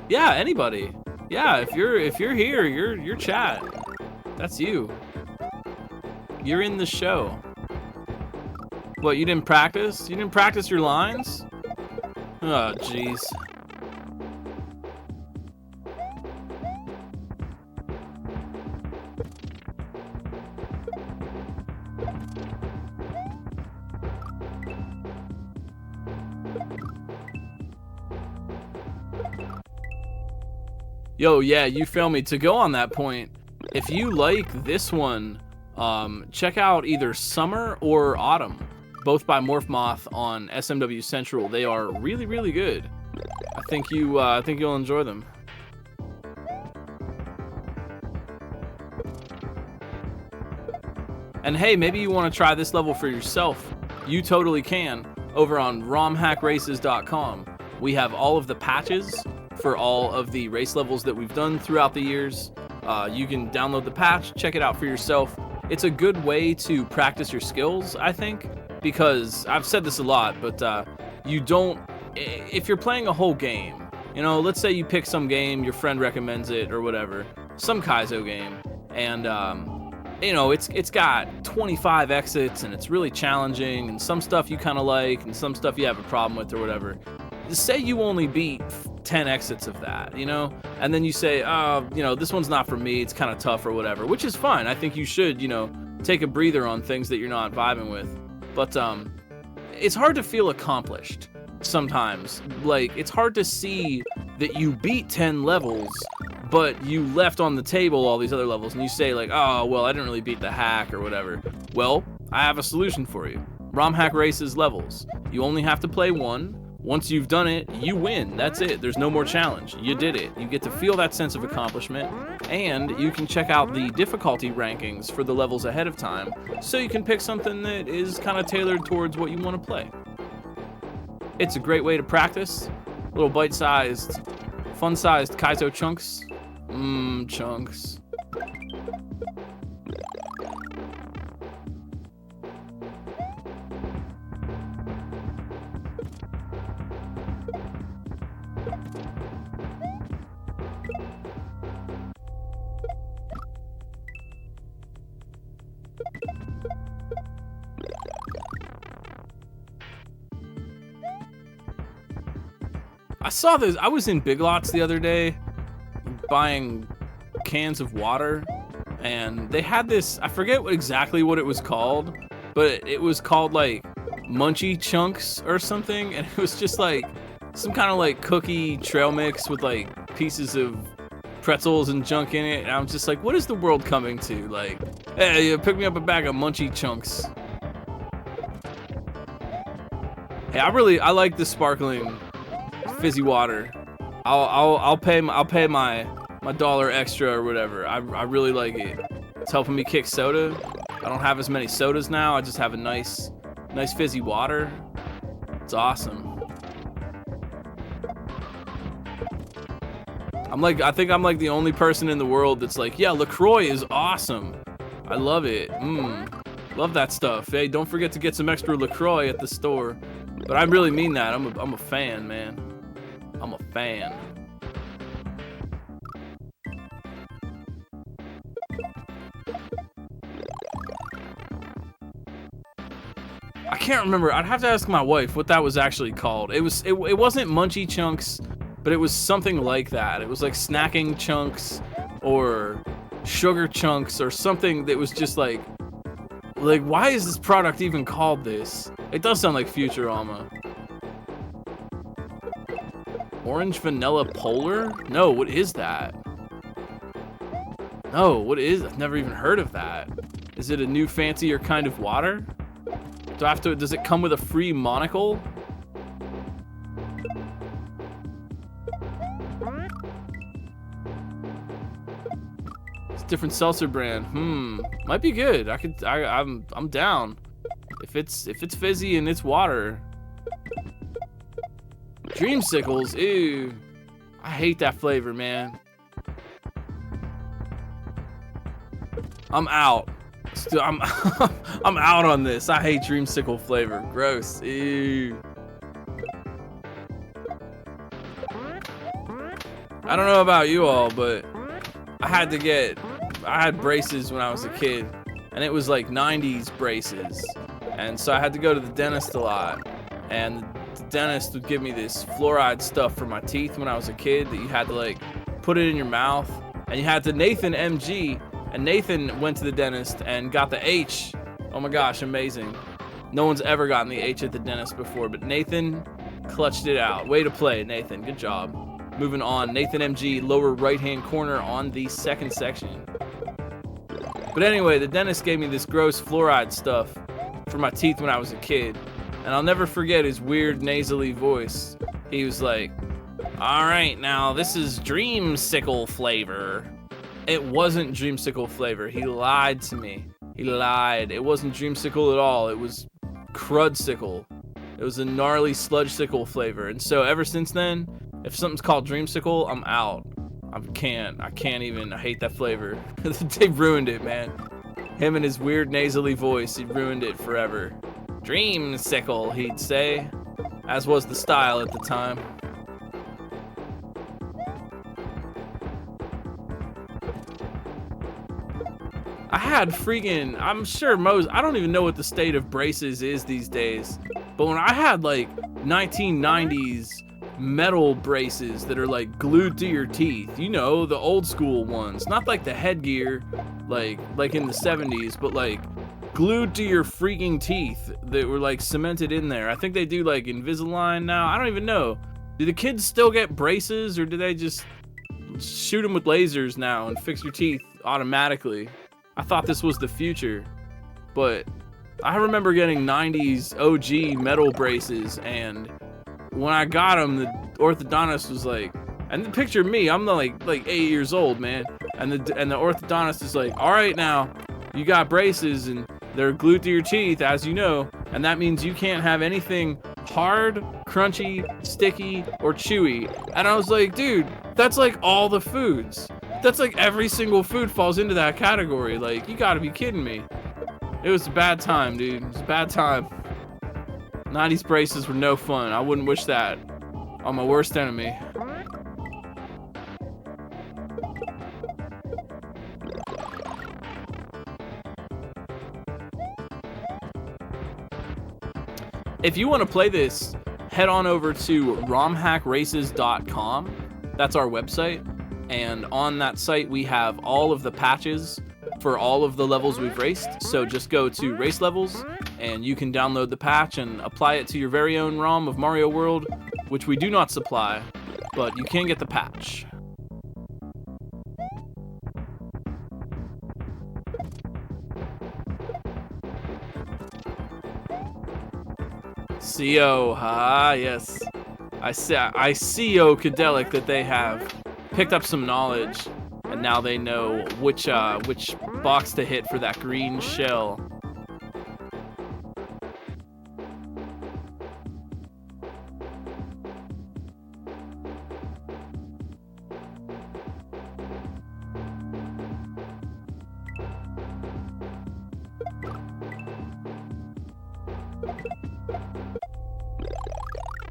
Yeah, anybody. Yeah, if you're here, you're chat. That's you. You're in the show. What, you didn't practice? You didn't practice your lines? Oh, jeez. Yo, yeah, you feel me? To go on that point, if you like this one, check out either Summer or Autumn, both by Morph Moth on SMW Central. They are really, really good. I think you'll enjoy them. And hey, maybe you want to try this level for yourself. You totally can over on romhackraces.com. We have all of the patches for all of the race levels that we've done throughout the years. You can download the patch, check it out for yourself. It's a good way to practice your skills, I think, because I've said this a lot, but if you're playing a whole game, you know, let's say you pick some game, your friend recommends it or whatever, some Kaizo game, and you know, it's got 25 exits and it's really challenging, and some stuff you kind of like and some stuff you have a problem with or whatever. Say you only beat 10 exits of that, you know, and then you say, oh, you know, this one's not for me, it's kind of tough or whatever, which is fine. I think you should, you know, take a breather on things that you're not vibing with. But it's hard to feel accomplished sometimes. Like, it's hard to see that you beat 10 levels, but you left on the table all these other levels, and you say like, oh, well, I didn't really beat the hack or whatever. Well, I have a solution for you. ROM Hack Races levels. You only have to play one. Once you've done it, you win. That's it. There's no more challenge. You did it. You get to feel that sense of accomplishment, and you can check out the difficulty rankings for the levels ahead of time, so you can pick something that is kind of tailored towards what you want to play. It's a great way to practice. Little bite-sized, fun-sized Kaizo chunks. Chunks. I saw this. I was in Big Lots the other day buying cans of water, and they had this, I forget exactly what it was called, but it was called like Munchie Chunks or something, and it was just like some kind of like cookie trail mix with like pieces of pretzels and junk in it, and I was just like, what is the world coming to? Like, hey, pick me up a bag of Munchie Chunks. Hey, I like the sparkling fizzy water. I'll pay my $1 extra or whatever. I really like it. It's helping me kick soda. I don't have as many sodas now. I just have a nice fizzy water. It's awesome. I think I'm like the only person in the world that's like, yeah, LaCroix is awesome. I love it. Love that stuff. Hey, don't forget to get some extra LaCroix at the store. But I really mean that. I'm a fan, man. I'm a fan. I can't remember. I'd have to ask my wife what that was actually called. It wasn't Munchie Chunks, but it was something like that. It was like snacking chunks or sugar chunks or something that was just like why is this product even called this? It does sound like Futurama. Orange Vanilla Polar? No, what is that? No, what is? I've never even heard of that. Is it a new fancier kind of water? Do I have to? Does it come with a free monocle? It's a different seltzer brand. Might be good. I'm down. If it's fizzy and it's water. Dreamsicles, ew. I hate that flavor, man. I'm out. I'm I'm out on this. I hate dreamsicle flavor. Gross. Ew. I don't know about you all, but I had braces when I was a kid, and it was like 90s braces. And so I had to go to the dentist a lot. And the dentist would give me this fluoride stuff for my teeth when I was a kid that you had to like put it in your mouth. And you had to Nathan MG. And Nathan went to the dentist and got the H. Oh my gosh, amazing. No one's ever gotten the H at the dentist before, but Nathan clutched it out. Way to play, Nathan. Good job. Moving on, Nathan MG, lower right-hand corner on the second section. But anyway, the dentist gave me this gross fluoride stuff for my teeth when I was a kid. And I'll never forget his weird nasally voice. He was like, all right, now this is dreamsicle flavor. It wasn't dreamsicle flavor. He lied to me. He lied. It wasn't dreamsicle at all. It was crudsicle. It was a gnarly sludgesicle flavor. And so ever since then, if something's called dreamsicle, I'm out. I can't even. I hate that flavor. They ruined it, man. Him and his weird nasally voice, he ruined it forever. Dreamsicle, he'd say, as was the style at the time. I had freaking, I'm sure I don't even know what the state of braces is these days, but when I had like 1990s metal braces that are like glued to your teeth, you know, the old school ones, not like the headgear like in the 70s, but like glued to your freaking teeth that were like cemented in there. I think they do like Invisalign now. I don't even know. Do the kids still get braces, or do they just shoot them with lasers now and fix your teeth automatically? I thought this was the future, but I remember getting 90s OG metal braces, and when I got them, the orthodontist was like, and picture me, I'm like 8 years old, man, and the orthodontist is like, all right, now you got braces and they're glued to your teeth, as you know, and that means you can't have anything hard, crunchy, sticky, or chewy. And I was like, dude, that's like all the foods. That's like every single food falls into that category. Like, you gotta be kidding me. It was a bad time, dude. It was a bad time. 90s braces were no fun. I wouldn't wish that on my worst enemy. If you want to play this, head on over to romhackraces.com. That's our website. And on that site, we have all of the patches for all of the levels we've raced. So just go to race levels and you can download the patch and apply it to your very own ROM of Mario World, which we do not supply, but you can get the patch. CO, yes. I see Cadelic that they have picked up some knowledge, and now they know which box to hit for that green shell.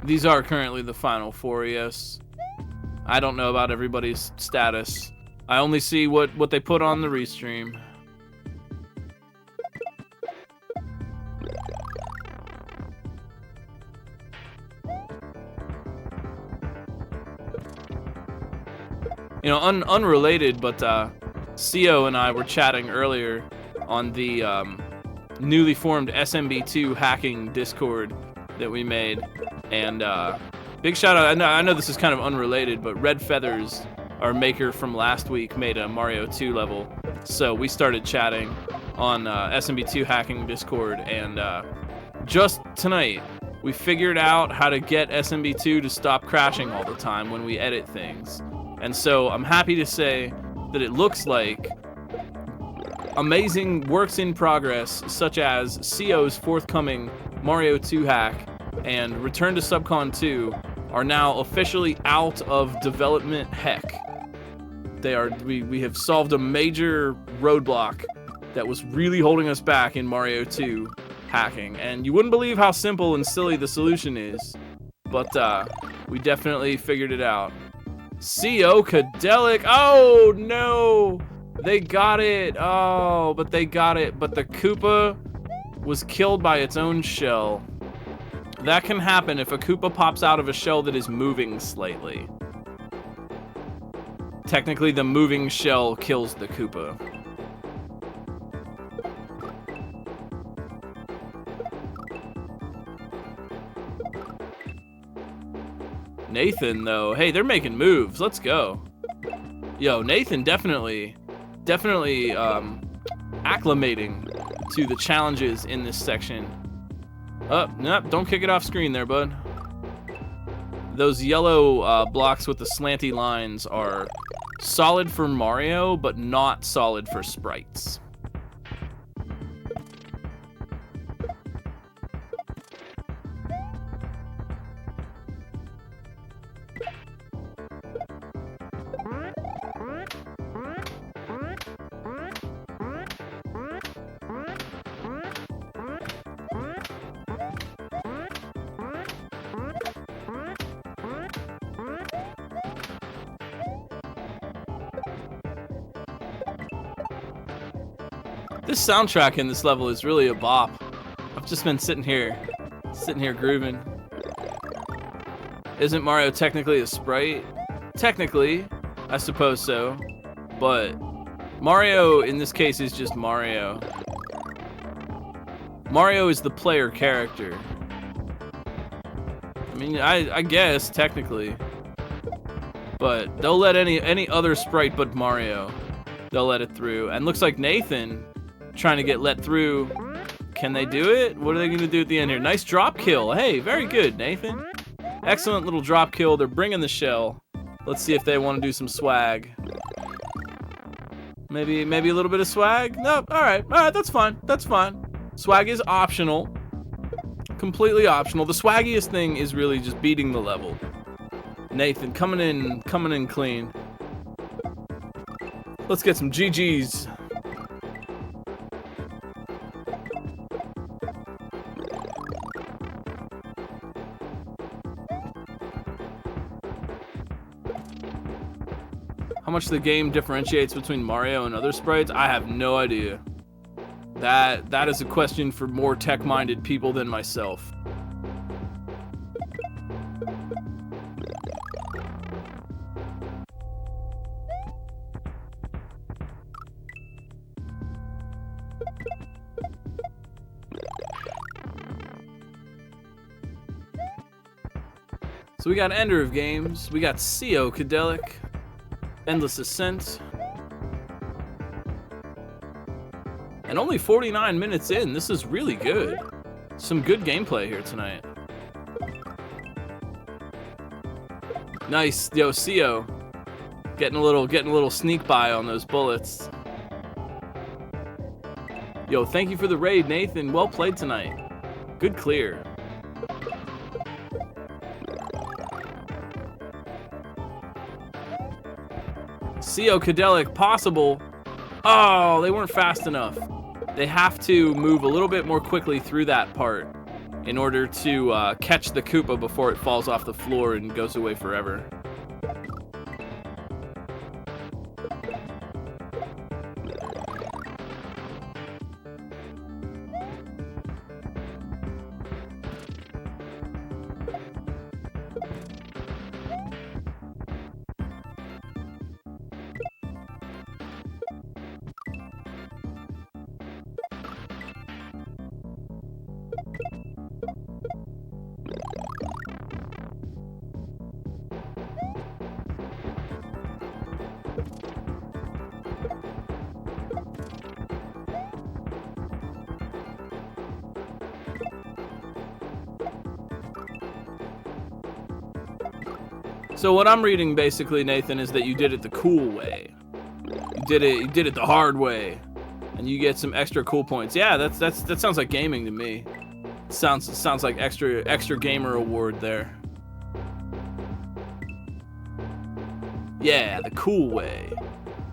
These are currently the final four, yes. I don't know about everybody's status. I only see what they put on the restream. You know, unrelated, but CO and I were chatting earlier on the newly formed SMB2 hacking Discord that we made, and big shout out. I know this is kind of unrelated, but Red Feathers, our maker from last week, made a Mario 2 level, so we started chatting on SMB2 hacking Discord, and just tonight we figured out how to get SMB2 to stop crashing all the time when we edit things. And so I'm happy to say that it looks like amazing works in progress, such as CO's forthcoming Mario 2 hack and Return to Subcon 2, are now officially out of development heck. We have solved a major roadblock that was really holding us back in Mario 2 hacking, and you wouldn't believe how simple and silly the solution is, but we definitely figured it out. CO Cadelic, oh no! They got it, oh, but they got it, but the Koopa was killed by its own shell. That can happen if a Koopa pops out of a shell that is moving slightly. Technically, the moving shell kills the Koopa. Nathan, though, hey, they're making moves. Let's go. Yo, Nathan definitely acclimating to the challenges in this section. Oh, nope, don't kick it off screen there, bud. Those yellow blocks with the slanty lines are solid for Mario, but not solid for sprites. This soundtrack in this level is really a bop. I've just been sitting here grooving. Isn't Mario technically a sprite? Technically, I suppose so. But Mario in this case is just Mario. Mario is the player character. I mean, I guess technically. But they'll let any other sprite but Mario. They'll let it through. And looks like Nathan trying to get let through. Can they do it? What are they going to do at the end here? Nice drop kill. Hey, very good, Nathan. Excellent little drop kill. They're bringing the shell. Let's see if they want to do some swag. Maybe a little bit of swag? Nope. All right, that's fine. That's fine. Swag is optional. Completely optional. The swaggiest thing is really just beating the level. Nathan coming in clean. Let's get some GGs. How much the game differentiates between Mario and other sprites? I have no idea. That is a question for more tech-minded people than myself. So we got Ender of Games, we got CO Cadelic, Endless Ascent, and only 49 minutes in. This is really good. Some good gameplay here tonight. Nice, yo, CO, getting a little sneak by on those bullets. Yo, thank you for the raid, Nathan. Well played tonight. Good clear. CO Cadelic, possible. Oh, they weren't fast enough. They have to move a little bit more quickly through that part in order to catch the Koopa before it falls off the floor and goes away forever. So what I'm reading basically, Nathan, is that you did it the cool way. You did it the hard way, and you get some extra cool points. Yeah, that sounds like gaming to me. Sounds like extra gamer award there. Yeah, the cool way.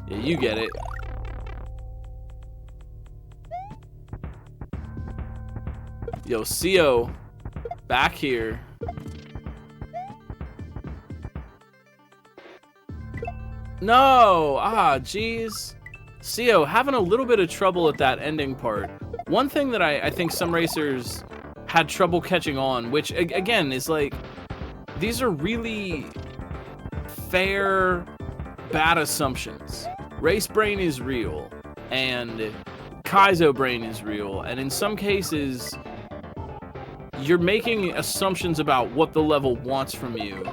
Yeah, you get it. Yo, CO, back here. No! Ah, jeez. CO, having a little bit of trouble at that ending part. One thing that I think some racers had trouble catching on, which, again, is like, these are really fair, bad assumptions. Race brain is real, and Kaizo brain is real, and in some cases, you're making assumptions about what the level wants from you,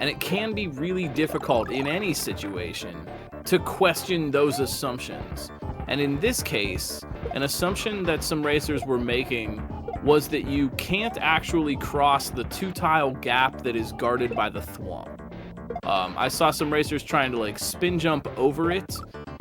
and it can be really difficult in any situation to question those assumptions. And in this case, an assumption that some racers were making was that you can't actually cross the 2-tile gap that is guarded by the thwomp. I saw some racers trying to like spin jump over it,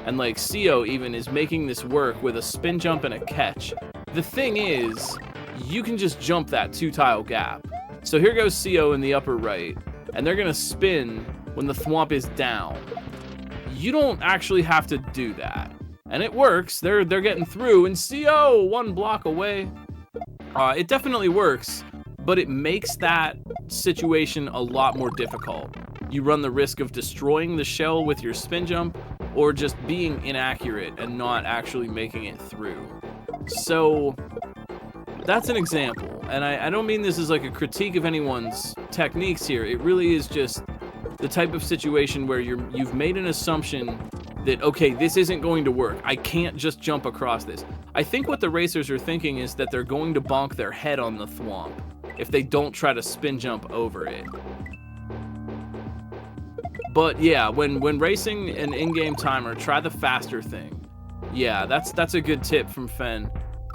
and like CO even is making this work with a spin jump and a catch. The thing is, you can just jump that 2-tile gap. So here goes CO in the upper right, and they're gonna spin when the thwomp is down. You don't actually have to do that, and it works. They're getting through, and CO 1 block away. It definitely works, but it makes that situation a lot more difficult. You run the risk of destroying the shell with your spin jump, or just being inaccurate and not actually making it through. So that's an example, and I don't mean this as like a critique of anyone's techniques here. It really is just the type of situation where you've made an assumption that, okay, this isn't going to work. I can't just jump across this. I think what the racers are thinking is that they're going to bonk their head on the thwomp if they don't try to spin jump over it. But yeah, when racing an in-game timer, try the faster thing. Yeah, that's a good tip from Fen.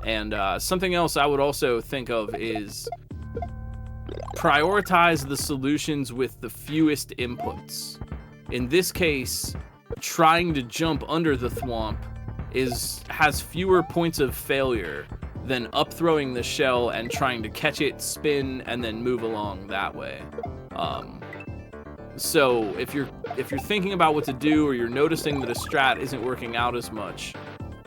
And something else I would also think of is prioritize the solutions with the fewest inputs. In this case, trying to jump under the thwomp has fewer points of failure than up-throwing the shell and trying to catch it, spin, and then move along that way. So if you're thinking about what to do, or you're noticing that a strat isn't working out as much,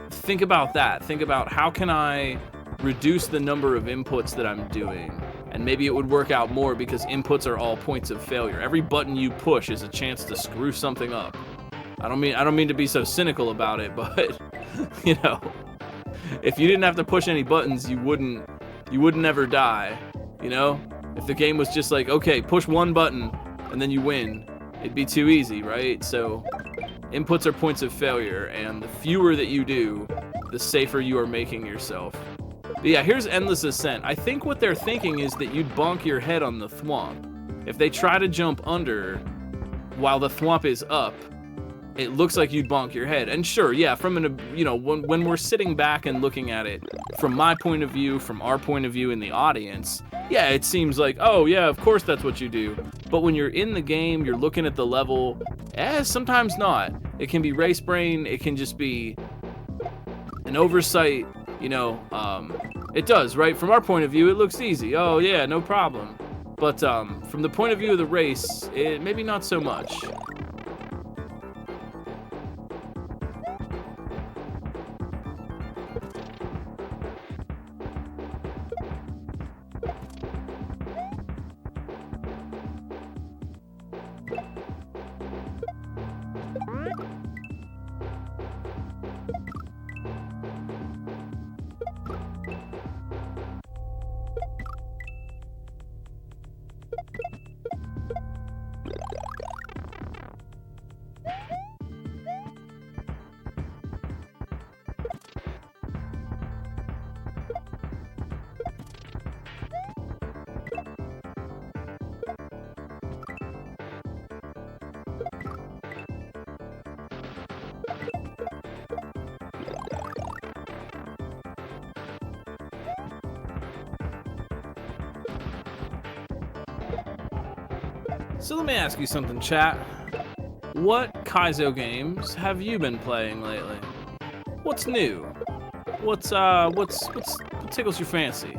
think about that. Think about, how can I reduce the number of inputs that I'm doing? And maybe it would work out more because inputs are all points of failure. Every button you push is a chance to screw something up. I don't mean to be so cynical about it, but you know, if you didn't have to push any buttons, you wouldn't ever die. You know, if the game was just like, okay, push one button and then you win, it'd be too easy, right? So inputs are points of failure, and the fewer that you do, the safer you are making yourself. But yeah, here's Endless Ascent. I think what they're thinking is that you'd bonk your head on the thwomp. If they try to jump under while the thwomp is up, it looks like you'd bonk your head. And sure, yeah, from when we're sitting back and looking at it, from my point of view, from our point of view in the audience, yeah, it seems like, oh yeah, of course that's what you do. But when you're in the game, you're looking at the level, sometimes not. It can be race brain, it can just be an oversight, you know, it does, right? From our point of view, it looks easy. Oh yeah, no problem. But from the point of view of the race, maybe not so much. So let me ask you something, chat. What Kaizo games have you been playing lately? What's new? What tickles your fancy?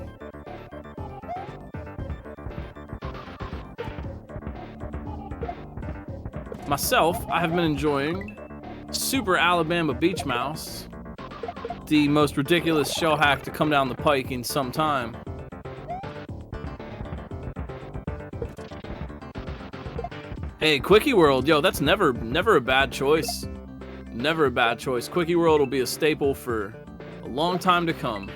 Myself, I have been enjoying Super Alabama Beach Mouse, the most ridiculous shell hack to come down the pike in some time. Hey, Quickie World, yo, that's never a bad choice. Never a bad choice. Quickie World will be a staple for a long time to come.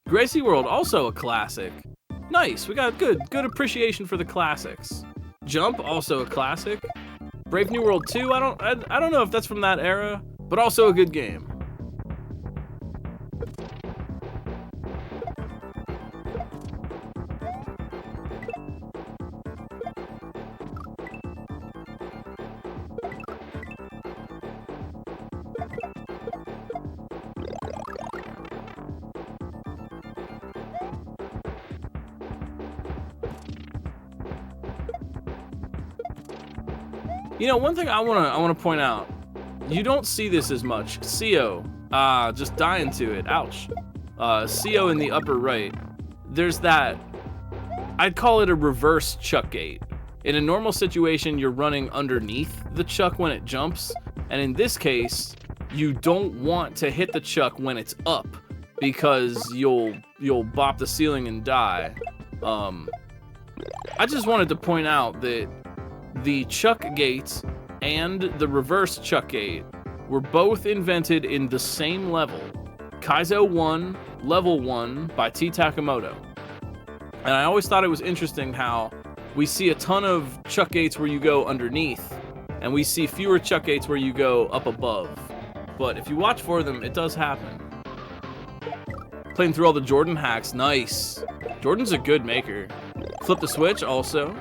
Gracie World, also a classic. Nice, we got good appreciation for the classics. Jump, also a classic. Brave New World 2, I don't know if that's from that era, but also a good game. You know, one thing I wanna point out, you don't see this as much. CO, just dying to it. Ouch. CO in the upper right. There's that. I'd call it a reverse chuck gate. In a normal situation, you're running underneath the chuck when it jumps, and in this case, you don't want to hit the chuck when it's up because you'll bop the ceiling and die. I just wanted to point out that the chuck gate and the reverse chuck gate were both invented in the same level, Kaizo 1, Level 1 by T. Takamoto. And I always thought it was interesting how we see a ton of chuck gates where you go underneath, and we see fewer chuck gates where you go up above. But if you watch for them, it does happen. Playing through all the Jordan hacks, nice. Jordan's a good maker. Flip the switch also.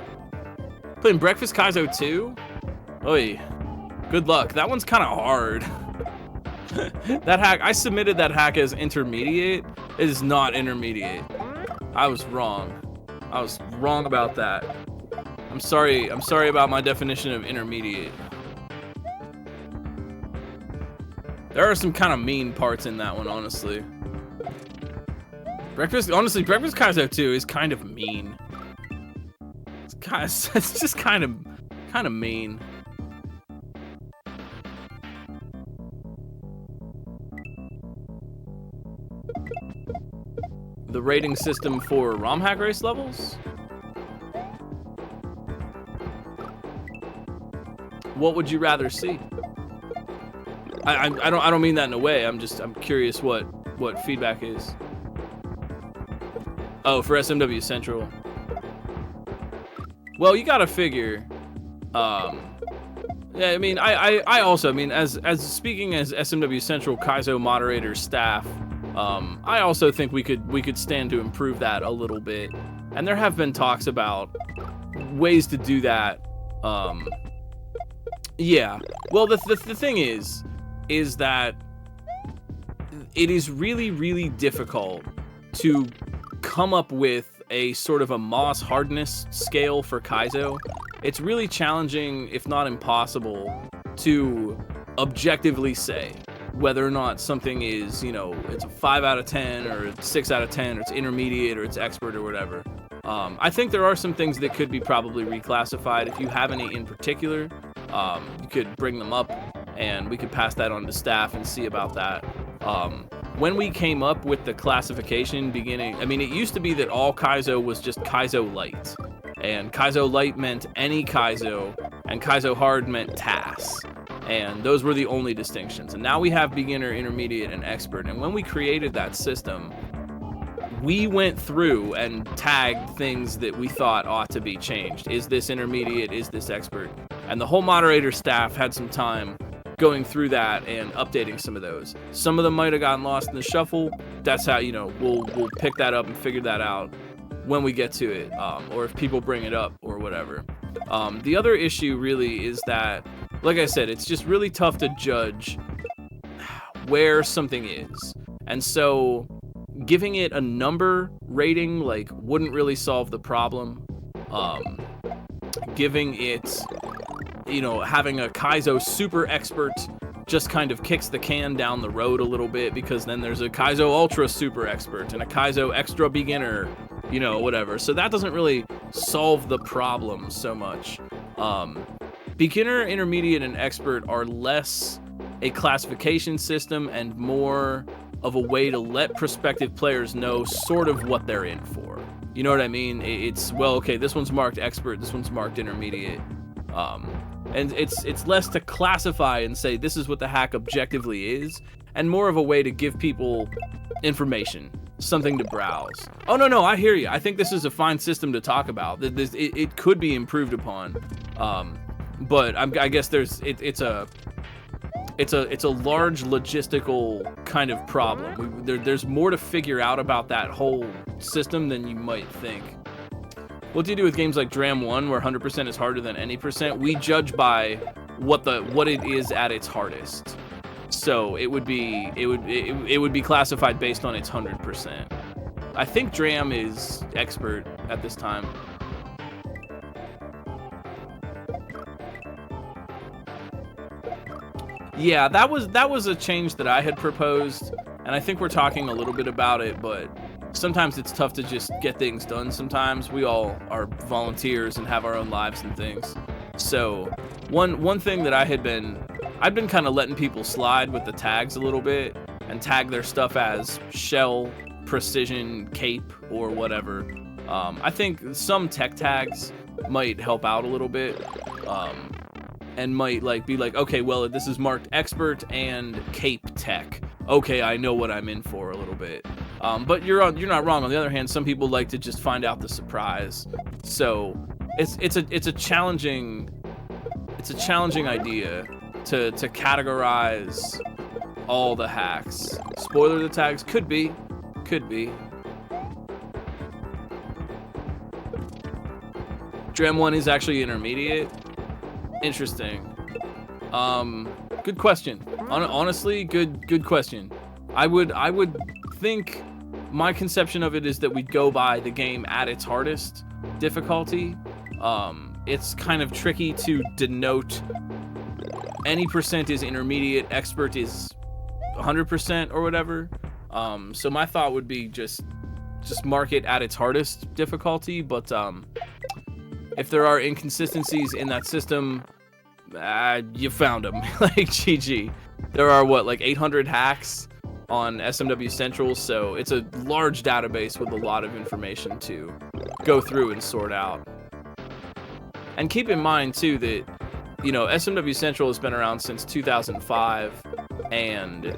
Playing Breakfast Kaizo 2? Oy. Good luck. That one's kind of hard. That hack, I submitted that hack as intermediate. It is not intermediate. I was wrong. I was wrong about that. I'm sorry about my definition of intermediate. There are some kind of mean parts in that one, honestly. Breakfast Kaizo 2 is kind of mean. It's just kind of mean. The rating system for ROM hack race levels? What would you rather see? I don't mean that in a way. I'm curious what feedback is. Oh, for SMW Central. Well, you gotta figure, yeah, I mean, I also, I mean, as speaking as SMW Central Kaizo moderator staff, I also think we could stand to improve that a little bit, and there have been talks about ways to do that. Yeah, well, the thing is that it is really difficult to come up with a sort of a Moss hardness scale for Kaizo. It's really challenging, if not impossible, to objectively say whether or not something is, you know, it's a 5 out of 10 or it's 6 out of 10 or it's intermediate or it's expert or whatever. I think there are some things that could be probably reclassified. If you have any in particular, you could bring them up and we could pass that on to staff and see about that. When we came up with the classification beginning, I mean, it used to be that all Kaizo was just Kaizo Light. And Kaizo Light meant any Kaizo, and Kaizo Hard meant TAS. And those were the only distinctions. And now we have beginner, intermediate, and expert. And when we created that system, we went through and tagged things that we thought ought to be changed. Is this intermediate? Is this expert? And the whole moderator staff had some time going through that and updating some of those. Some of them might have gotten lost in the shuffle. That's how, you know, we'll pick that up and figure that out when we get to it, or if people bring it up or whatever. The other issue really is that, like I said, it's just really tough to judge where something is. And so giving it a number rating, like, wouldn't really solve the problem. giving it, you know, having a Kaizo super expert just kind of kicks the can down the road a little bit, because then there's a Kaizo ultra super expert and a Kaizo extra beginner, you know, whatever. So that doesn't really solve the problem so much. Beginner, intermediate, and expert are less a classification system and more of a way to let prospective players know sort of what they're in for. You know what I mean? It's, well, okay, this one's marked expert, this one's marked intermediate. And it's less to classify and say this is what the hack objectively is, and more of a way to give people information, something to browse. Oh, no, I hear you. I think this is a fine system to talk about. It could be improved upon, but I guess it's a large logistical kind of problem. There's more to figure out about that whole system than you might think. What do you do with games like Dram 1, where 100% is harder than any percent? We judge by what it is at its hardest. So it would be classified based on its 100%. I think Dram is expert at this time. Yeah, that was a change that I had proposed, and I think we're talking a little bit about it, but sometimes it's tough to just get things done. Sometimes we all are volunteers and have our own lives and things. So one thing that I've been kind of letting people slide with the tags a little bit and tag their stuff as shell, precision, cape, or whatever. I think some tech tags might help out a little bit. And might be like, okay, well, this is marked expert and cape tech. Okay, I know what I'm in for a little bit. But you're not wrong. On the other hand, some people like to just find out the surprise. So it's a challenging idea to categorize all the hacks. Spoiler, the tags could be. Dram 1 is actually intermediate. Interesting. Good question. Honestly, good question. I would think my conception of it is that we'd go by the game at its hardest difficulty. It's kind of tricky to denote any percent is intermediate, expert is 100% or whatever. So my thought would be just mark it at its hardest difficulty, but if there are inconsistencies in that system, you found them. Like, GG. There are, what, like 800 hacks on SMW Central, so it's a large database with a lot of information to go through and sort out. And keep in mind, too, that, you know, SMW Central has been around since 2005, and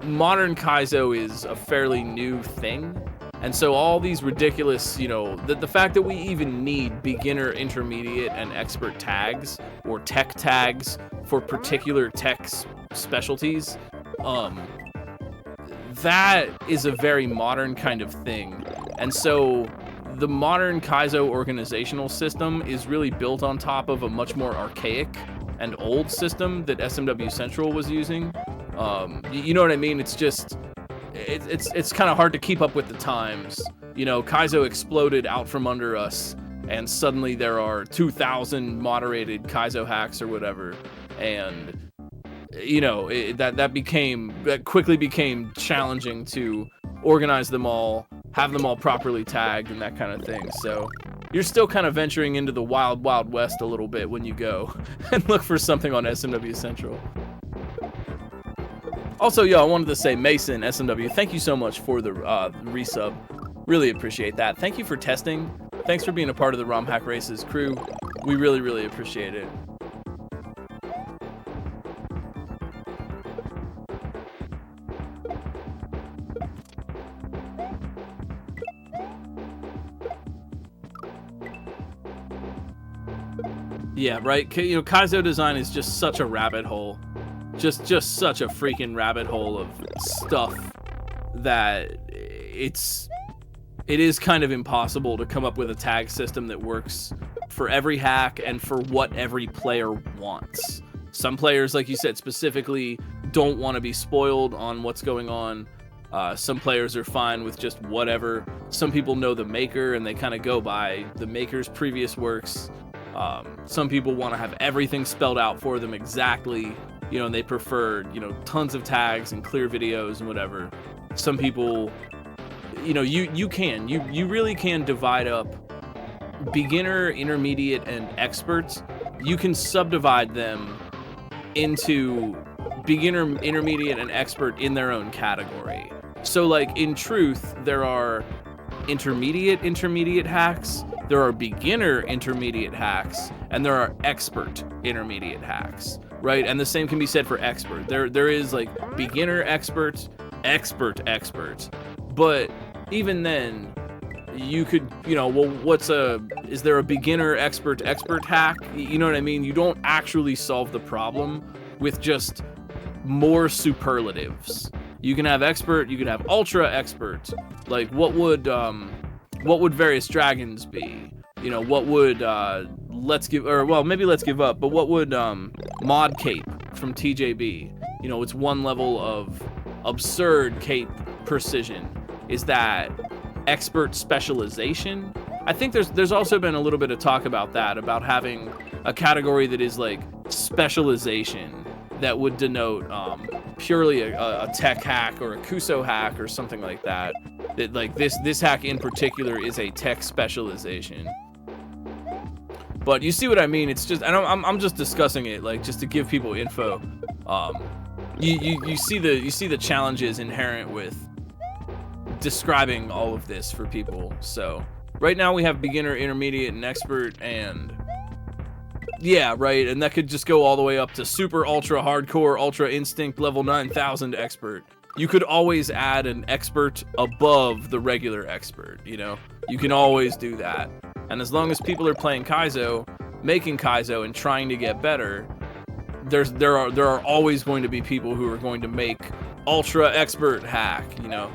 modern Kaizo is a fairly new thing. And so all these ridiculous, you know, the fact that we even need beginner, intermediate, and expert tags, or tech tags for particular tech specialties, that is a very modern kind of thing. And so the modern Kaizo organizational system is really built on top of a much more archaic and old system that SMW Central was using. You know what I mean? It's just... It's kind of hard to keep up with the times. You know, Kaizo exploded out from under us, and suddenly there are 2,000 moderated Kaizo hacks or whatever, and you know that quickly became challenging to organize them all, have them all properly tagged, and that kind of thing. So you're still kind of venturing into the wild west a little bit when you go and look for something on SMW Central. Also, I wanted to say, Mason, SMW, thank you so much for the resub. Really appreciate that. Thank you for testing. Thanks for being a part of the ROM Hack Races crew. We really appreciate it. Yeah, right? You know, Kaizo design is just such a rabbit hole. Just such a freaking rabbit hole of stuff that it is kind of impossible to come up with a tag system that works for every hack and for what every player wants. Some players, like you said, specifically don't want to be spoiled on what's going on. Some players are fine with just whatever. Some people know the maker and they kind of go by the maker's previous works. Some people want to have everything spelled out for them exactly, you know, and they prefer, you know, tons of tags and clear videos and whatever. Some people, you know, you really can divide up beginner, intermediate, and experts. You can subdivide them into beginner, intermediate, and expert in their own category. So like in truth, there are intermediate hacks, there are beginner intermediate hacks, and there are expert intermediate hacks, right? And the same can be said for expert. There is like beginner expert, expert. But even then, you could, you know, well, is there a beginner expert hack? You know what I mean? You don't actually solve the problem with just more superlatives. You can have expert, you can have ultra expert. Like what would various dragons be? You know, what would maybe let's give up, but what would mod cape from TJB? You know, it's one level of absurd cape precision. Is that expert specialization? I think there's also been a little bit of talk about that, about having a category that is like specialization, that would denote purely a tech hack or a Kuso hack or something like that. That like this hack in particular is a tech specialization. But you see what I mean? It's just, I'm just discussing it like just to give people info. You see the challenges inherent with describing all of this for people. So right now we have beginner, intermediate, and expert, and yeah, right, and that could just go all the way up to super ultra hardcore ultra instinct level 9000 expert. You could always add an expert above the regular expert, you know? You can always do that. And as long as people are playing Kaizo, making Kaizo, and trying to get better, there are always going to be people who are going to make ultra expert hack, you know?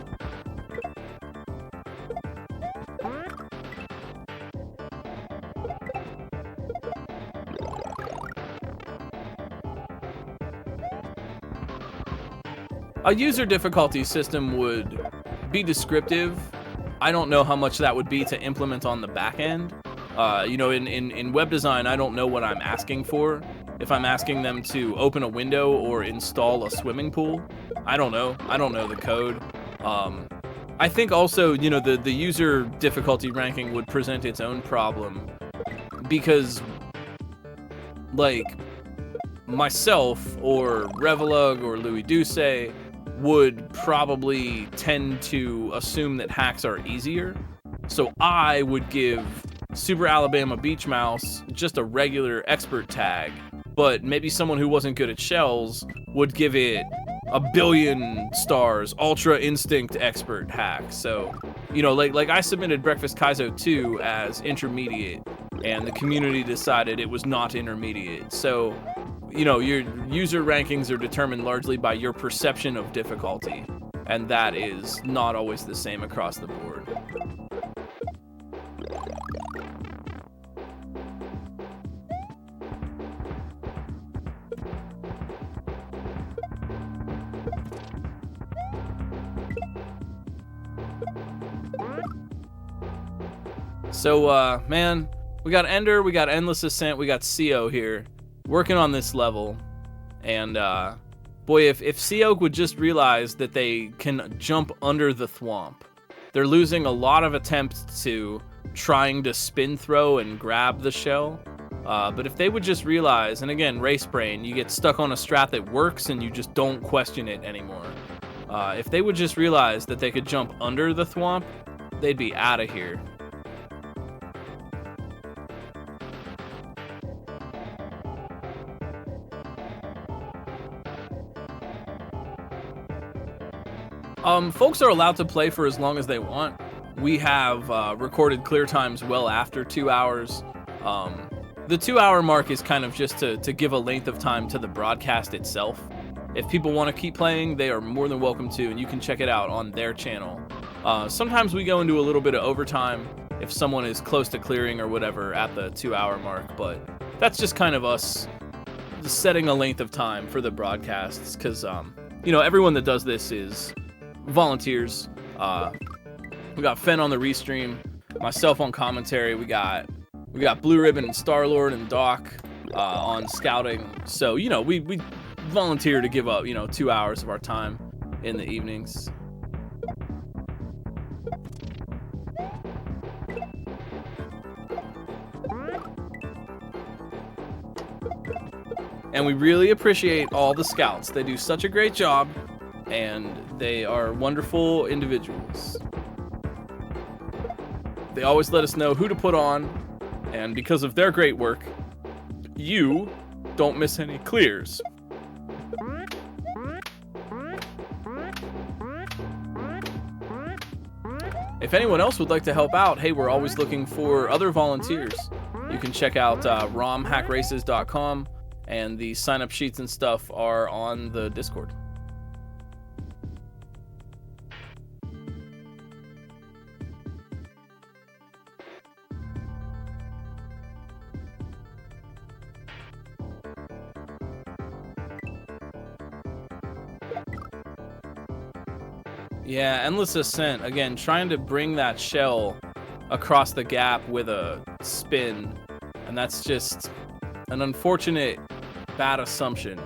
A user difficulty system would be descriptive. I don't know how much that would be to implement on the back end. You know, in web design, I don't know what I'm asking for. If I'm asking them to open a window or install a swimming pool, I don't know. I don't know the code. I think also, you know, the user difficulty ranking would present its own problem, because like myself or Revelug or Louis Douce would probably tend to assume that hacks are easier. So I would give Super Alabama Beach Mouse just a regular expert tag, but maybe someone who wasn't good at shells would give it a billion stars Ultra Instinct expert hack. So, you know, like I submitted Breakfast Kaizo 2 as intermediate, and the community decided it was not intermediate. So, you know, your user rankings are determined largely by your perception of difficulty, and that is not always the same across the board. So, man, we got Ender, we got Endless Ascent, we got CO here, working on this level, and boy, if Seok would just realize that they can jump under the thwomp. They're losing a lot of attempts to trying to spin throw and grab the shell, but if they would just realize, and again, race brain, you get stuck on a strat that works and you just don't question it anymore. If they would just realize that they could jump under the thwomp, they'd be out of here. Folks are allowed to play for as long as they want. We have recorded clear times well after 2 hours. The 2 hour mark is kind of just to give a length of time to the broadcast itself. If people want to keep playing, they are more than welcome to, and you can check it out on their channel. Sometimes we go into a little bit of overtime if someone is close to clearing or whatever at the 2 hour mark, but that's just kind of us setting a length of time for the broadcasts, because you know, everyone that does this is volunteers. We got Fen on the restream, myself on commentary, we got We got Blue Ribbon and Star-Lord and Doc on scouting. So, you know, we volunteer to give up, you know, 2 hours of our time in the evenings. And we really appreciate all the scouts. They do such a great job, and they are wonderful individuals. They always let us know who to put on, and because of their great work, you don't miss any clears. If anyone else would like to help out, hey, we're always looking for other volunteers. You can check out romhackraces.com, and the sign-up sheets and stuff are on the Discord. Yeah, Endless Ascent, again, trying to bring that shell across the gap with a spin, and that's just an unfortunate bad assumption.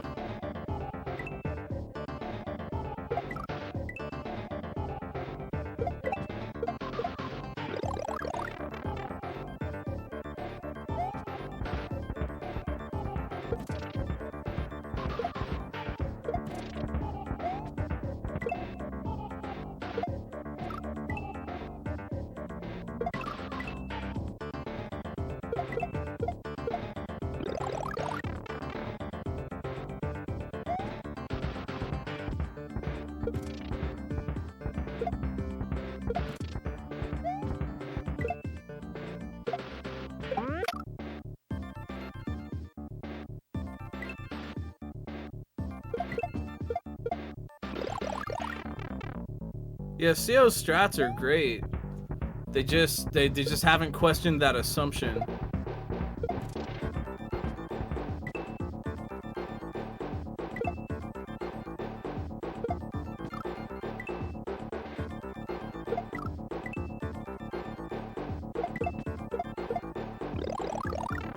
Yeah, CO's strats are great. They just haven't questioned that assumption.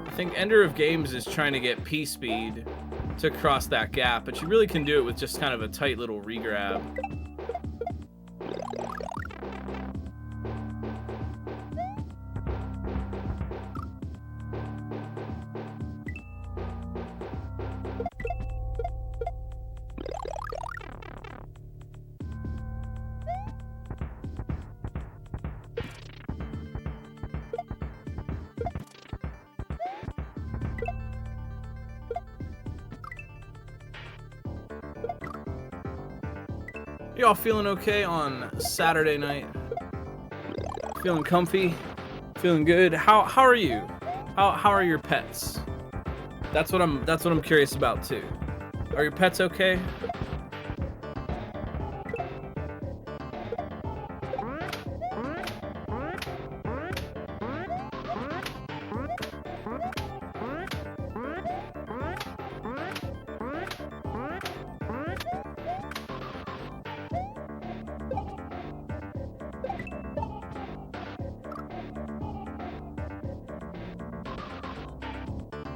I think Ender of Games is trying to get P-Speed to cross that gap, but you really can do it with just kind of a tight little regrab. Y'all feeling okay on Saturday night? Feeling comfy? Feeling good? How are you? How are your pets? That's what I'm curious about too. Are your pets okay?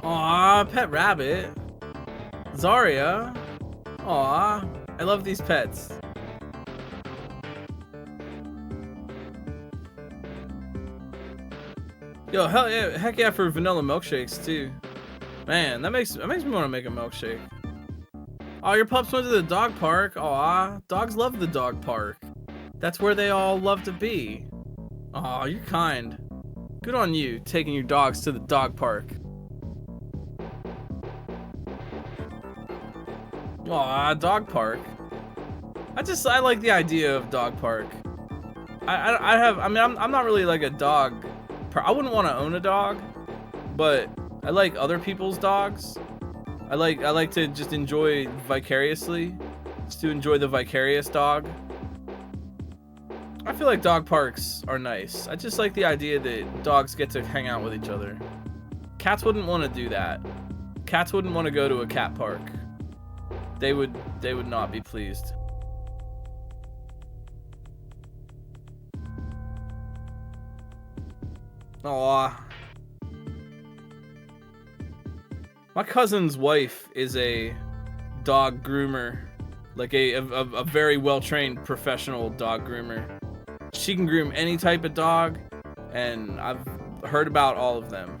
Aw, pet rabbit. Zarya. Aw, I love these pets. Yo, hell yeah, heck yeah for vanilla milkshakes too. Man, that makes me want to make a milkshake. Oh, your pups went to the dog park. Aw, dogs love the dog park. That's where they all love to be. Aw, you're kind. Good on you, taking your dogs to the dog park. Aw, dog park. I like the idea of dog park. I'm not really like a dog. I wouldn't want to own a dog, but I like other people's dogs. I like to just enjoy vicariously, just to enjoy the vicarious dog. I feel like dog parks are nice. I just like the idea that dogs get to hang out with each other. Cats wouldn't want to do that. Cats wouldn't want to go to a cat park. They would not be pleased. Aw. My cousin's wife is a dog groomer, like a very well-trained professional dog groomer. She can groom any type of dog, and I've heard about all of them.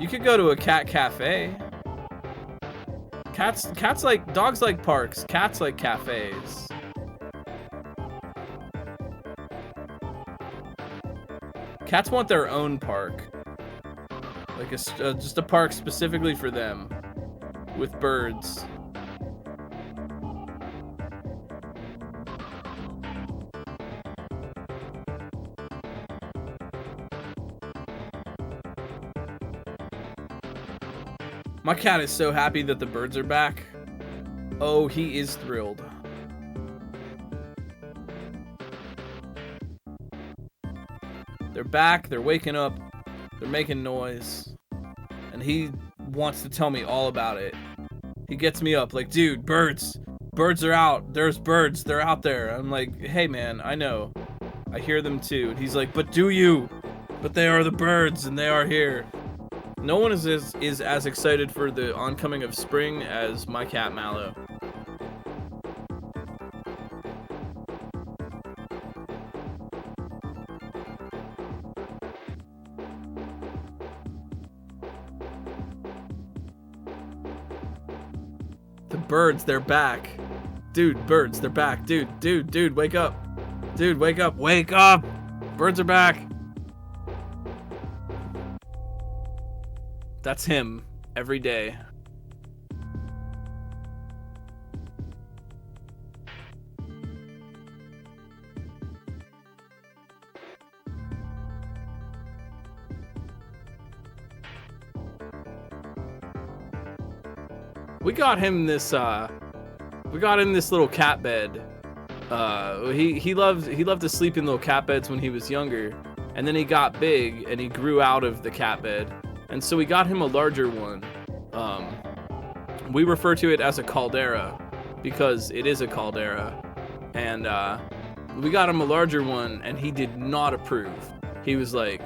You could go to a cat cafe. Cats like dogs like parks. Cats like cafes. Cats want their own park, like just a park specifically for them, with birds. My cat is so happy that the birds are back. Oh, he is thrilled. They're back, they're waking up, they're making noise, and he wants to tell me all about it. He gets me up like, dude, birds are out, there's birds, they're out there. I'm like, hey man, I know, I hear them too. And he's like, but do you? But they are the birds, and they are here. No one is as excited for the oncoming of spring as my cat Mallow. The birds, they're back. Dude, birds, they're back. Dude, wake up. Dude, wake up. Wake up! Birds are back. That's him every day. We got him this little cat bed. He loved to sleep in little cat beds when he was younger, and then he got big and he grew out of the cat bed. And so we got him a larger one. We refer to it as a caldera because it is a caldera. And we got him a larger one, and he did not approve. He was like,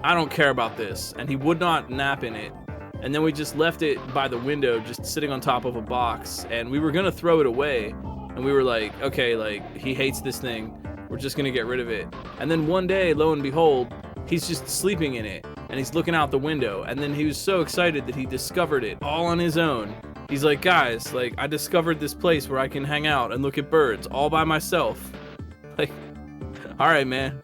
I don't care about this. And he would not nap in it. And then we just left it by the window, just sitting on top of a box. And we were going to throw it away. And we were like, okay, like, he hates this thing. We're just going to get rid of it. And then one day, lo and behold, he's just sleeping in it. And he's looking out the window, and then he was so excited that he discovered it all on his own. He's like, guys, like, I discovered this place where I can hang out and look at birds all by myself. Like, all right, man.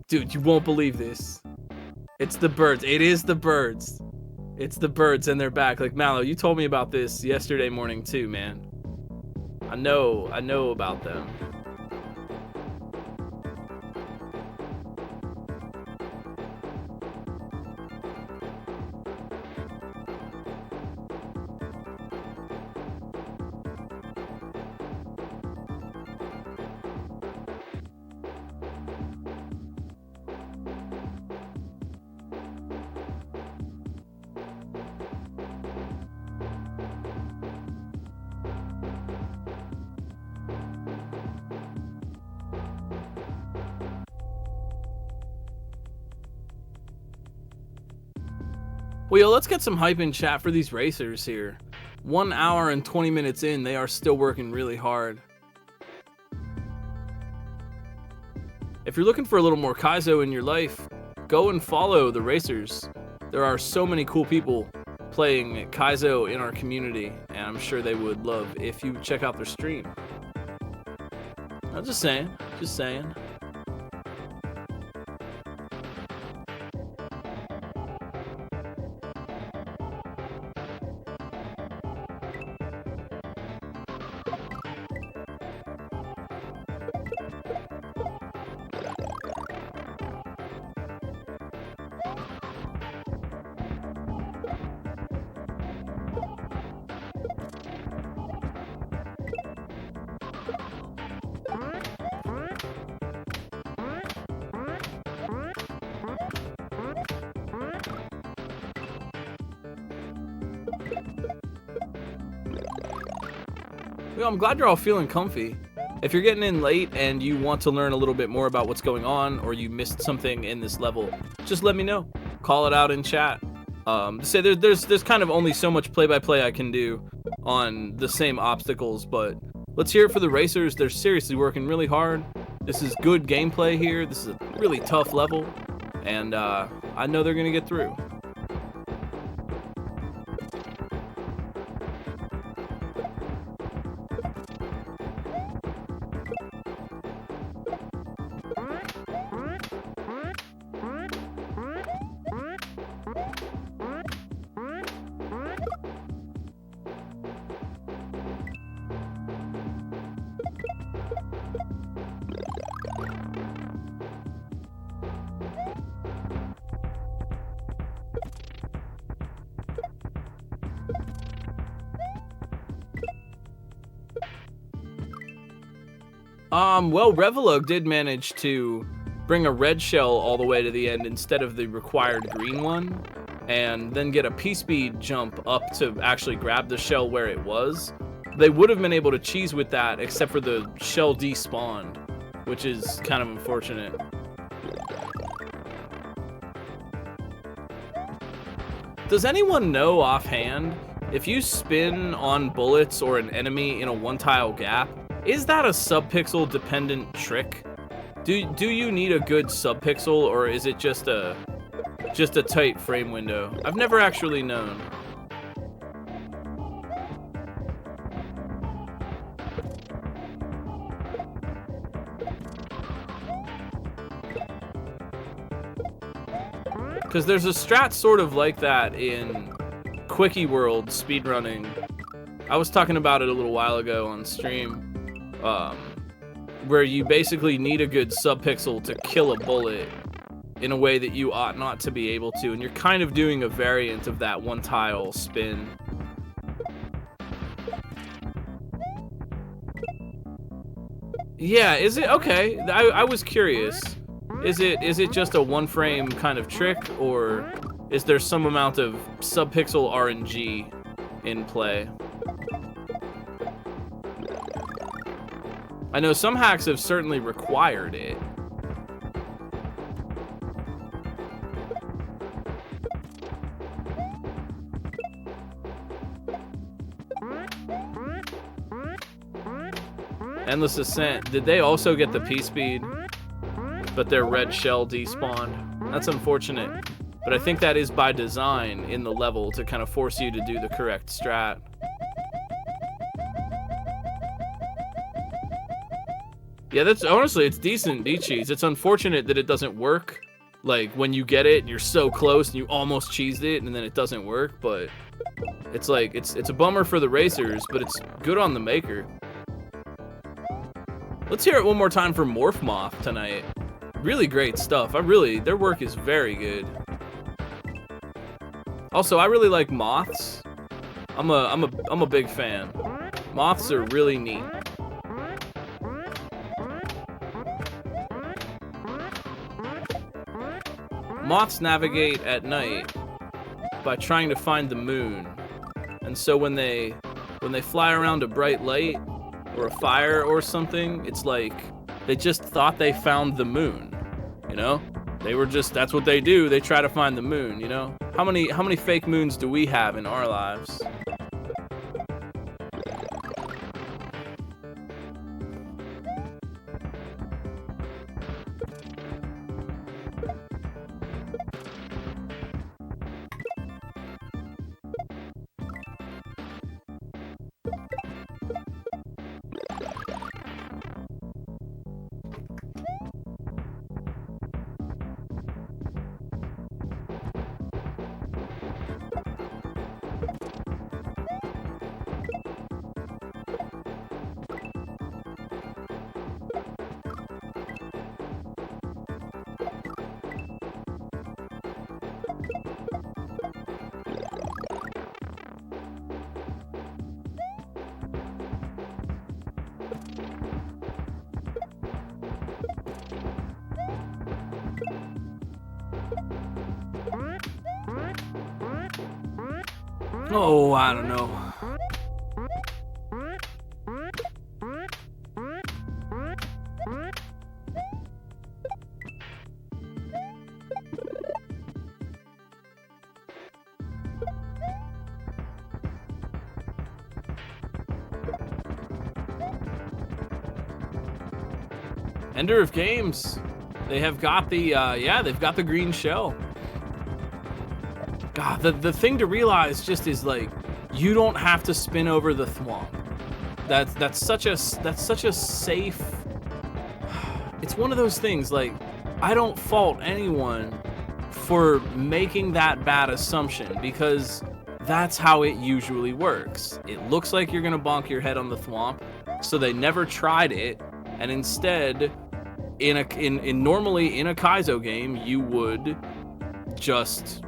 Dude, you won't believe this. It's the birds. It is the birds. It's the birds, and they're back. Like, Mallow, you told me about this yesterday morning too, man. I know about them. Well, yo, let's get some hype in chat for these racers here. 1 hour and 20 minutes in, they are still working really hard. If you're looking for a little more Kaizo in your life, go and follow the racers. There are so many cool people playing Kaizo in our community, and I'm sure they would love if you check out their stream. I'm just saying, just saying. Well, I'm glad you're all feeling comfy. If you're getting in late and you want to learn a little bit more about what's going on, or you missed something in this level, just let me know. Call it out in chat. Say there's kind of only so much play-by-play I can do on the same obstacles, but let's hear it for the racers. They're seriously working really hard. This is good gameplay here. This is a really tough level, and I know they're gonna get through. Well, Revelug did manage to bring a red shell all the way to the end instead of the required green one, and then get a P-speed jump up to actually grab the shell where it was. They would have been able to cheese with that, except for the shell despawned, which is kind of unfortunate. Does anyone know offhand, if you spin on bullets or an enemy in a one-tile gap, is that a subpixel dependent trick? Do you need a good subpixel, or is it just a tight frame window? I've never actually known. Because there's a strat sort of like that in Quickie World speedrunning. I was talking about it a little while ago on stream. Where you basically need a good subpixel to kill a bullet in a way that you ought not to be able to, and you're kind of doing a variant of that one tile spin. Yeah, is it? Okay, I was curious. Is it just a one frame kind of trick, or is there some amount of subpixel RNG in play? I know some hacks have certainly required it. Endless Ascent, did they also get the P-speed, but their red shell despawned? That's unfortunate, but I think that is by design in the level to kind of force you to do the correct strat. Yeah, that's honestly, it's decent D-cheese. It's unfortunate that it doesn't work. Like, when you get it, you're so close and you almost cheesed it and then it doesn't work, but it's like, it's a bummer for the racers, but it's good on the maker. Let's hear it one more time for Morph Moth tonight. Really great stuff. Their work is very good. Also, I really like moths. I'm a big fan. Moths are really neat. Moths navigate at night by trying to find the moon, and so when they fly around a bright light or a fire or something, it's like they just thought they found the moon, you know? That's what they do. They try to find the moon, you know? How many fake moons do we have in our lives? Oh, I don't know. Ender of Games. They have got the, they've got the green shell. God, the thing to realize just is like, you don't have to spin over the thwomp. That's such a safe. It's one of those things, like, I don't fault anyone for making that bad assumption, because that's how it usually works. It looks like you're gonna bonk your head on the thwomp, so they never tried it, and instead, normally in a Kaizo game, you would just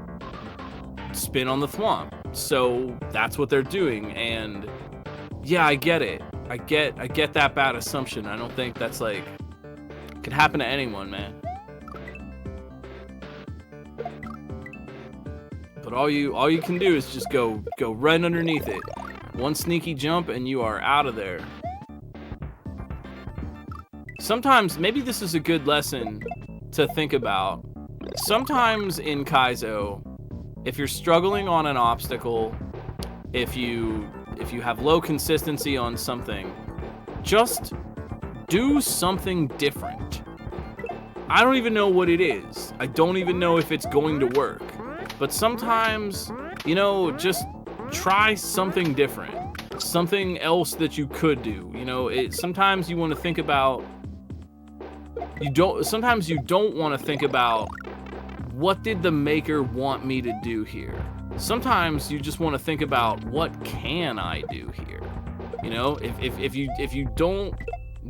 spin on the thwomp. So that's what they're doing, and yeah, I get it. I get that bad assumption. I don't think that's like could happen to anyone, man. But all you can do is just go right underneath it. One sneaky jump and you are out of there. Sometimes, maybe this is a good lesson to think about. Sometimes in Kaizo, if you're struggling on an obstacle, if you have low consistency on something, just do something different. I don't even know what it is. I don't even know if it's going to work. But sometimes, you know, just try something different. Something else that you could do. You know, sometimes you want to think about sometimes you don't want to think about what did the maker want me to do here. Sometimes you just want to think about what can I do here. You know, if you don't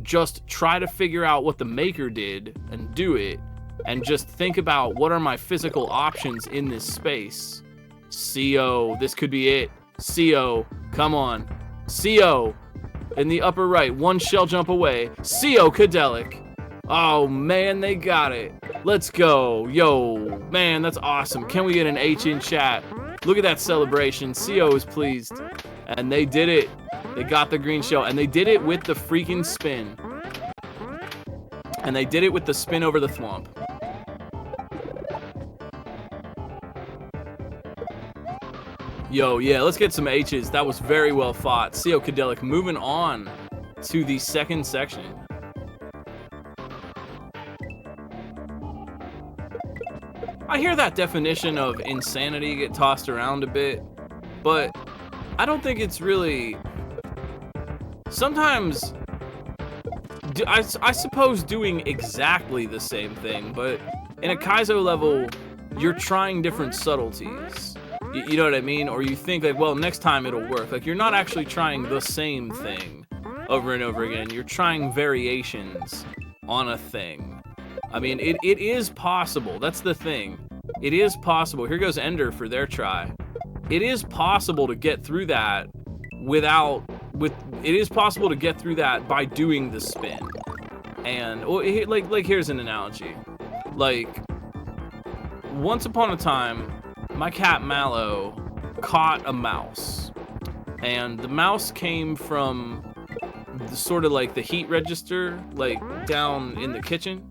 just try to figure out what the maker did and do it, and just think about what are my physical options in this space. CO, this could be it. CO, come on. CO, in the upper right, one shell jump away. CO, Cadelic. Oh man, they got it. Let's go. Yo, man, that's awesome. Can we get an H in chat? Look at that celebration. CO is pleased. And they did it. They got the green shell, and they did it with the freaking spin. And they did it with the spin over the thwomp. Yo, yeah, let's get some H's. That was very well fought. CO Cadelic moving on to the second section. I hear that definition of insanity get tossed around a bit, but I don't think it's really... Sometimes, I suppose doing exactly the same thing, but in a Kaizo level, you're trying different subtleties. You know what I mean? Or you think like, well, next time it'll work. Like, you're not actually trying the same thing over and over again. You're trying variations on a thing. I mean, it is possible. That's the thing. It is possible. Here goes Ender for their try. It is possible to get through that it is possible to get through that by doing the spin. And like here's an analogy. Like, once upon a time, my cat Mallow caught a mouse, and the mouse came from sort of like the heat register, like down in the kitchen.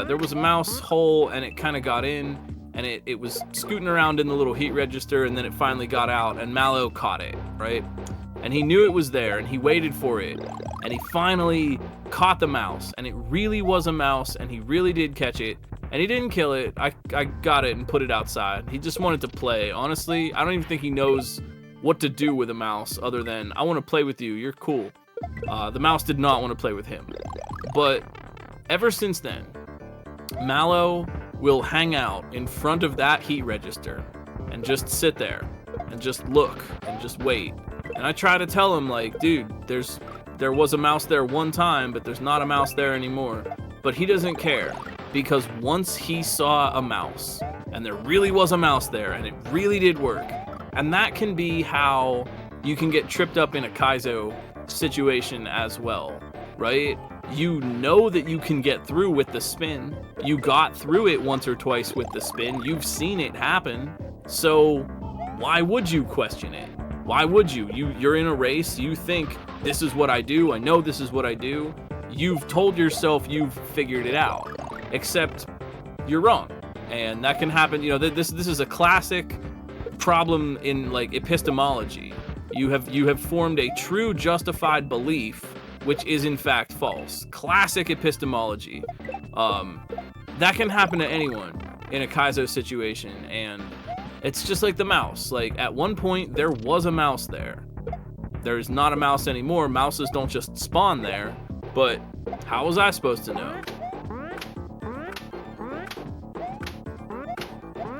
There was a mouse hole, and it kind of got in, and it was scooting around in the little heat register, and then it finally got out, and Mallow caught it, right? And he knew it was there, and he waited for it, and he finally caught the mouse, and it really was a mouse, and he really did catch it, and he didn't kill it. I got it and put it outside. He just wanted to play. Honestly, I don't even think he knows what to do with a mouse other than, I want to play with you, you're cool. The mouse did not want to play with him. But ever since then, Mallow will hang out in front of that heat register and just sit there and just look and just wait. And I try to tell him, like, dude, there was a mouse there one time, but there's not a mouse there anymore. But he doesn't care, because once he saw a mouse, and there really was a mouse there, and it really did work. And that can be how you can get tripped up in a Kaizo situation as well, right? You know that you can get through with the spin. You got through it once or twice with the spin. You've seen it happen. So why would you question it? Why would you? You're in a race. You think, this is what I do. I know this is what I do. You've told yourself you've figured it out, except you're wrong. And that can happen. You know, this is a classic problem in like epistemology. You have formed a true justified belief which is in fact false. Classic epistemology. That can happen to anyone in a Kaizo situation, and it's just like the mouse. Like, at one point, there was a mouse there. There's not a mouse anymore. Mouses don't just spawn there, but how was I supposed to know?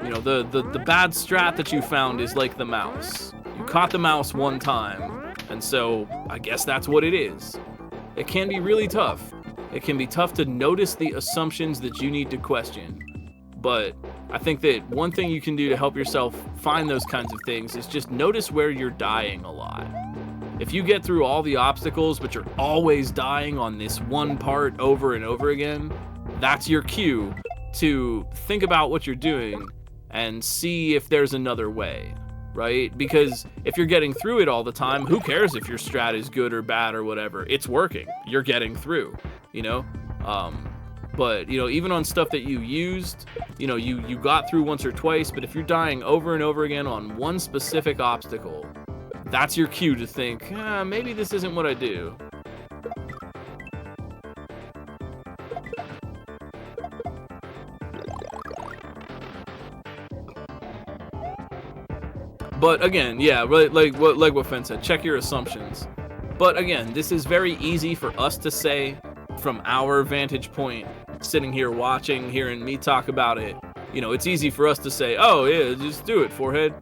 You know, the bad strat that you found is like the mouse. You caught the mouse one time, and so I guess that's what it is. It can be really tough. It can be tough to notice the assumptions that you need to question. But I think that one thing you can do to help yourself find those kinds of things is just notice where you're dying a lot. If you get through all the obstacles, but you're always dying on this one part over and over again, that's your cue to think about what you're doing and see if there's another way, right? Because if you're getting through it all the time, who cares if your strat is good or bad or whatever? It's working. You're getting through, you know? But, you know, even on stuff that you used, you know, you got through once or twice, but if you're dying over and over again on one specific obstacle, that's your cue to think, maybe this isn't what I do. But again, yeah, like what Fen said, check your assumptions. But again, this is very easy for us to say from our vantage point, sitting here watching, hearing me talk about it. You know, it's easy for us to say, oh yeah, just do it, forehead.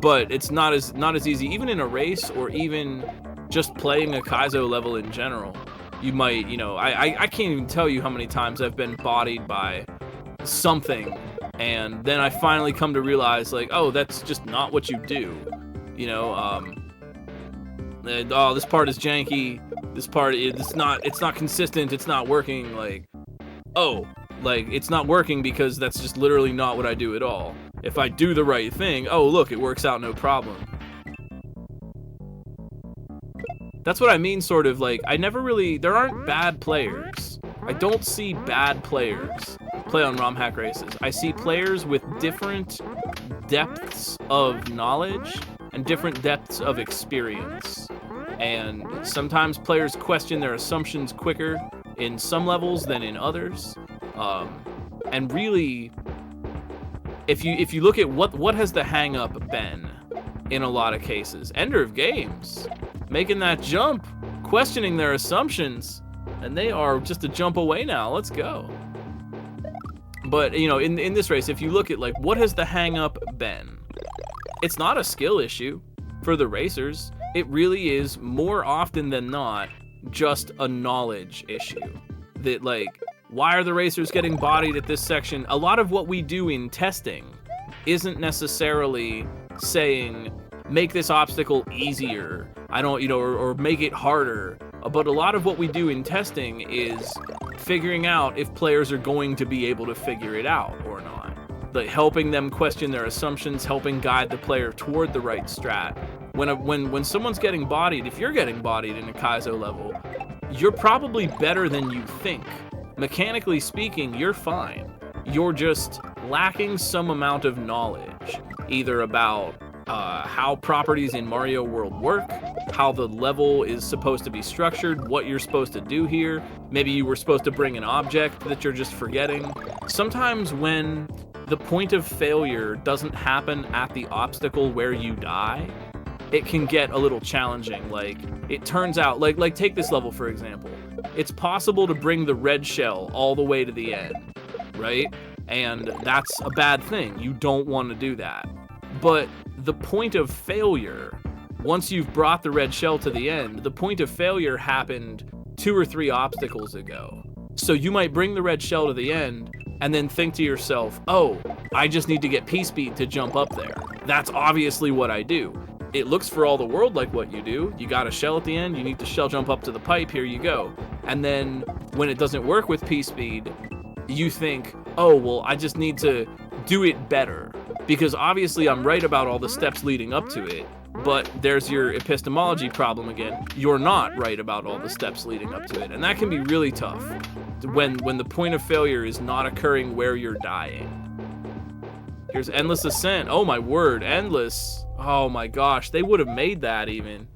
But it's not as easy, even in a race or even just playing a Kaizo level in general. You might, you know, I can't even tell you how many times I've been bodied by something, and then I finally come to realize, like, oh, that's just not what you do. You know, oh, this part is janky. This part, it's not consistent. It's not working. Like, oh, like, it's not working because that's just literally not what I do at all. If I do the right thing, oh, look, it works out no problem. That's what I mean, sort of, like, there aren't bad players. I don't see bad players play on ROM hack races. I see players with different depths of knowledge and different depths of experience. And sometimes players question their assumptions quicker in some levels than in others. And really, if you look at what has the hang up been in a lot of cases, Ender of Games making that jump, questioning their assumptions, and they are just a jump away now. Let's go. But you know, in this race, if you look at, like, what has the hang up been, it's not a skill issue for the racers. It really is, more often than not, just a knowledge issue. That, like, why are the racers getting bodied at this section? A lot of what we do in testing isn't necessarily saying, make this obstacle easier, or make it harder. But a lot of what we do in testing is figuring out if players are going to be able to figure it out or not. Like, helping them question their assumptions, helping guide the player toward the right strat. When someone's getting bodied, if you're getting bodied in a Kaizo level, you're probably better than you think. Mechanically speaking, you're fine. You're just lacking some amount of knowledge, either about how properties in Mario World work, how the level is supposed to be structured, what you're supposed to do here. Maybe you were supposed to bring an object that you're just forgetting. Sometimes when the point of failure doesn't happen at the obstacle where you die, it can get a little challenging. Like, it turns out, like take this level for example. It's possible to bring the red shell all the way to the end, right? And that's a bad thing. You don't want to do that. But the point of failure, once you've brought the red shell to the end, the point of failure happened 2 or 3 obstacles ago. So you might bring the red shell to the end and then think to yourself, oh, I just need to get P-speed to jump up there. That's obviously what I do. It looks for all the world like what you do. You got a shell at the end, you need to shell jump up to the pipe, here you go. And then when it doesn't work with P-speed, you think, oh, well, I just need to do it better. Because obviously I'm right about all the steps leading up to it, but there's your epistemology problem again. You're not right about all the steps leading up to it, and that can be really tough when the point of failure is not occurring where you're dying. Here's Endless Ascent. Oh my word, Endless. Oh my gosh, they would have made that even.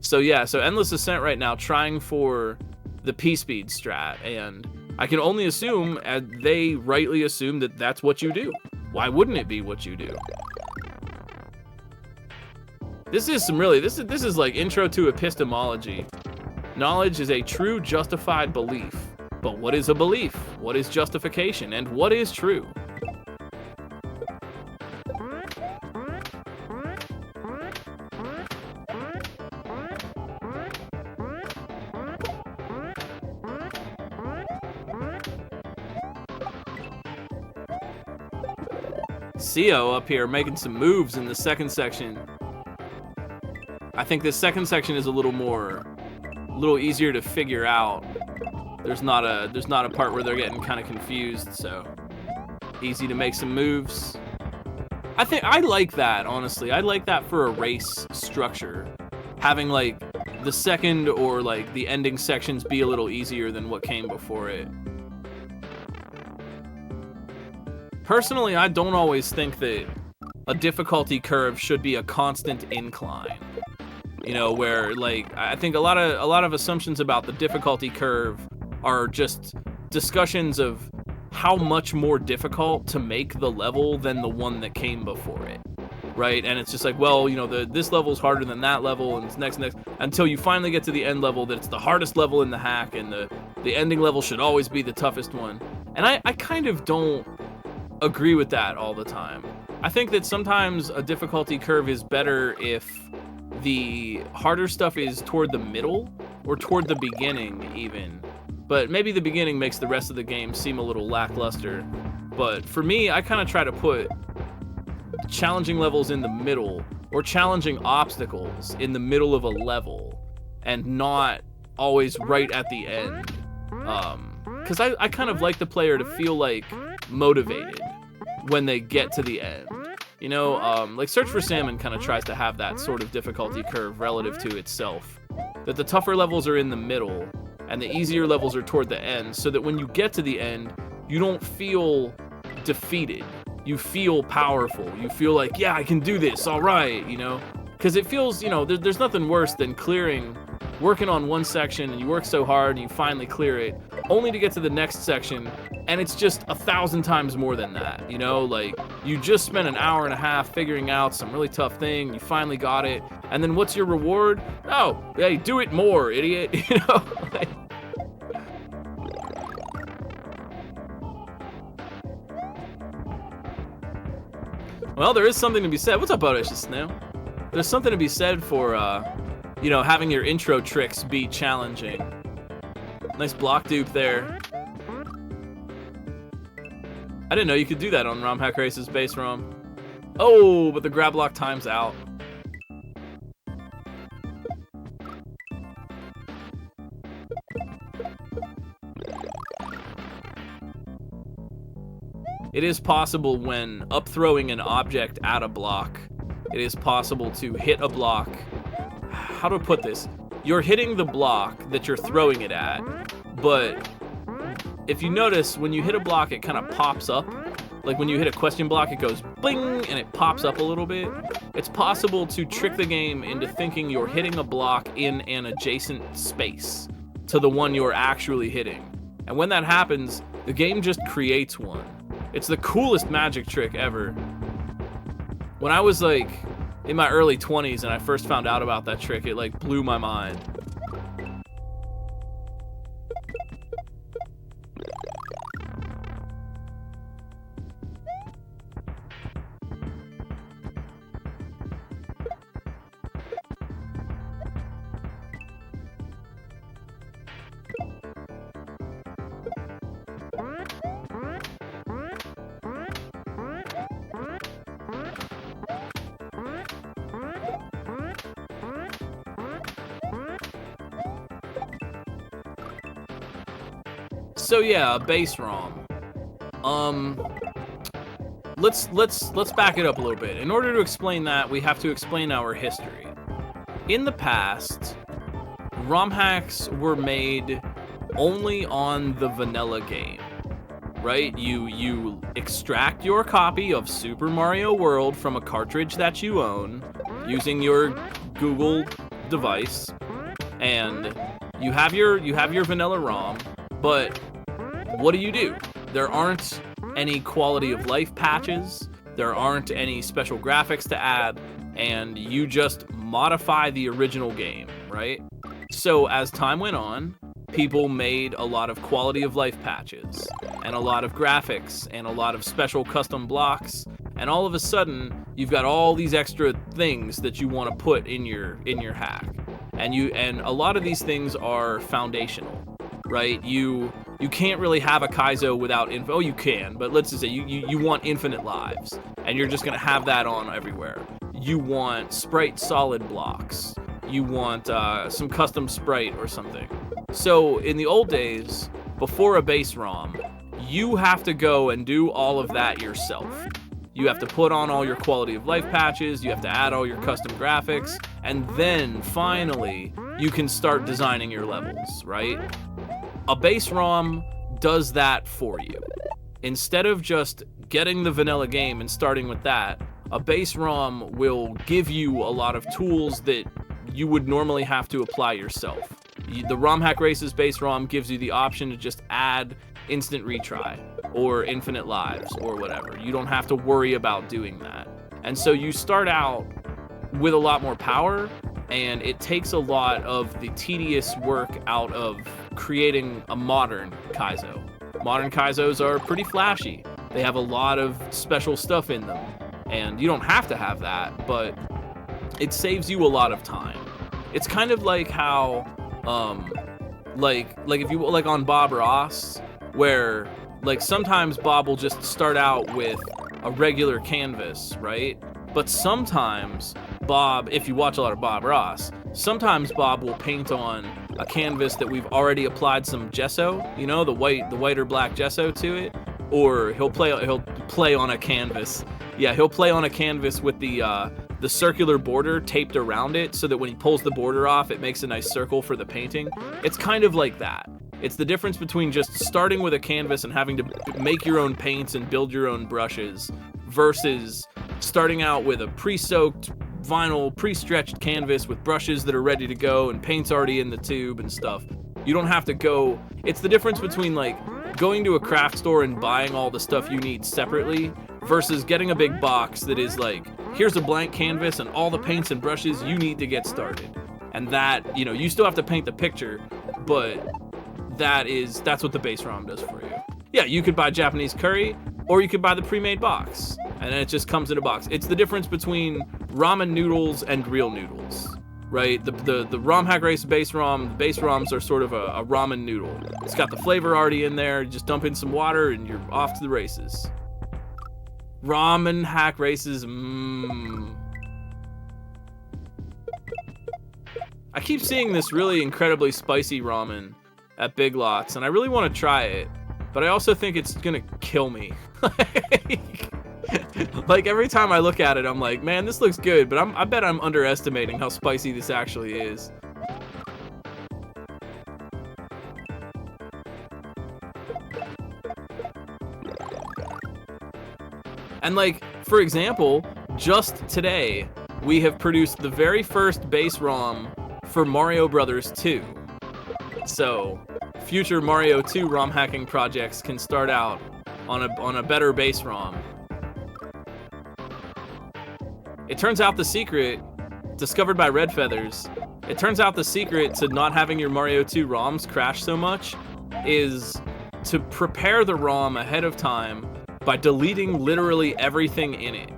So yeah, so Endless Ascent right now trying for the P-Speed strat, and I can only assume, and they rightly assume, that that's what you do. Why wouldn't it be what you do? This is some really, this is like intro to epistemology. Knowledge is a true justified belief. But what is a belief? What is justification? And what is true? CO up here making some moves in the second section. I think this second section is a little easier to figure out. There's not a part where they're getting kind of confused, so easy to make some moves. I like that, honestly. I like that for a race structure. Having like the second or like the ending sections be a little easier than what came before it. Personally, I don't always think that a difficulty curve should be a constant incline. You know, where like I think a lot of assumptions about the difficulty curve are just discussions of how much more difficult to make the level than the one that came before it, right? And it's just like, well, you know, this level's harder than that level, and it's next, until you finally get to the end level, that it's the hardest level in the hack, and the ending level should always be the toughest one. And I kind of don't agree with that all the time. I think that sometimes a difficulty curve is better if the harder stuff is toward the middle or toward the beginning even. But maybe the beginning makes the rest of the game seem a little lackluster. But for me, I kind of try to put challenging levels in the middle, or challenging obstacles in the middle of a level, and not always right at the end. Because I kind of like the player to feel like motivated when they get to the end. You know, like Search for Salmon kind of tries to have that sort of difficulty curve relative to itself. That the tougher levels are in the middle, and the easier levels are toward the end, so that when you get to the end, you don't feel defeated. You feel powerful. You feel like, yeah, I can do this, all right, you know? Because it feels, you know, there's nothing worse than working on one section, and you work so hard, and you finally clear it, only to get to the next section, and it's just 1,000 times more than that, you know? Like, you just spent an hour and a half figuring out some really tough thing, you finally got it, and then what's your reward? Oh, hey, do it more, idiot, you know? Like, well, there is something to be said. What's up, Audacious Snail? There's something to be said for, you know, having your intro tricks be challenging. Nice block dupe there. I didn't know you could do that on ROM Hack Race's base ROM. Oh, but the grab block time's out. It is possible when up-throwing an object at a block, it is possible to hit a block. How to put this? You're hitting the block that you're throwing it at, but if you notice, when you hit a block, it kind of pops up. Like when you hit a question block, it goes bling, and it pops up a little bit. It's possible to trick the game into thinking you're hitting a block in an adjacent space to the one you're actually hitting. And when that happens, the game just creates one. It's the coolest magic trick ever. When I was like in my early 20s and I first found out about that trick, it like blew my mind. So yeah, base ROM. Let's back it up a little bit. In order to explain that, we have to explain our history. In the past, ROM hacks were made only on the vanilla game, right? You extract your copy of Super Mario World from a cartridge that you own using your Google device, and you have your vanilla ROM, but what do? There aren't any quality of life patches, there aren't any special graphics to add, and you just modify the original game, right? So as time went on, people made a lot of quality of life patches, and a lot of graphics, and a lot of special custom blocks, and all of a sudden, you've got all these extra things that you want to put in your hack. And a lot of these things are foundational, right? You can't really have a Kaizo without oh, you can, but let's just say you want infinite lives, and you're just gonna have that on everywhere. You want sprite solid blocks. You want some custom sprite or something. So in the old days, before a base ROM, you have to go and do all of that yourself. You have to put on all your quality of life patches, you have to add all your custom graphics, and then finally you can start designing your levels, right? A base ROM does that for you. Instead of just getting the vanilla game and starting with that, a base ROM will give you a lot of tools that you would normally have to apply yourself. The ROM Hack Races base ROM gives you the option to just add instant retry or infinite lives or whatever. You don't have to worry about doing that. And so you start out with a lot more power, and it takes a lot of the tedious work out of creating a modern Kaizo. Modern Kaizos are pretty flashy. They have a lot of special stuff in them, and you don't have to have that, but it saves you a lot of time. It's kind of like how like if you like on Bob Ross, where like sometimes Bob will just start out with a regular canvas, right? But sometimes Bob, if you watch a lot of Bob Ross, sometimes Bob will paint on a canvas that we've already applied some gesso, you know, the white or black gesso to it, or he'll play on a canvas. Yeah, he'll play on a canvas with the circular border taped around it so that when he pulls the border off, it makes a nice circle for the painting. It's kind of like that. It's the difference between just starting with a canvas and having to make your own paints and build your own brushes versus starting out with a pre-soaked vinyl, pre-stretched canvas with brushes that are ready to go and paint's already in the tube and stuff. You don't have to go. It's the difference between like going to a craft store and buying all the stuff you need separately versus getting a big box that is like, here's a blank canvas and all the paints and brushes you need to get started. And that, you know, you still have to paint the picture, but that's what the base ROM does for you. Yeah, you could buy Japanese curry, or you could buy the pre-made box, and then it just comes in a box. It's the difference between ramen noodles and real noodles, right? The ROM Hack Race base ROM, the base ROMs are sort of a ramen noodle. It's got the flavor already in there. You just dump in some water and you're off to the races. Ramen Hack Races, I keep seeing this really incredibly spicy ramen at Big Lots, and I really want to try it, but I also think it's gonna kill me. Like every time I look at it, I'm like, man, this looks good, but I bet I'm underestimating how spicy this actually is. And like, for example, just today, we have produced the very first base ROM for Mario Brothers 2. So, future Mario 2 ROM hacking projects can start out on a better base ROM. It turns out the secret, discovered by Red Feathers, it turns out the secret to not having your Mario 2 ROMs crash so much is to prepare the ROM ahead of time by deleting literally everything in it.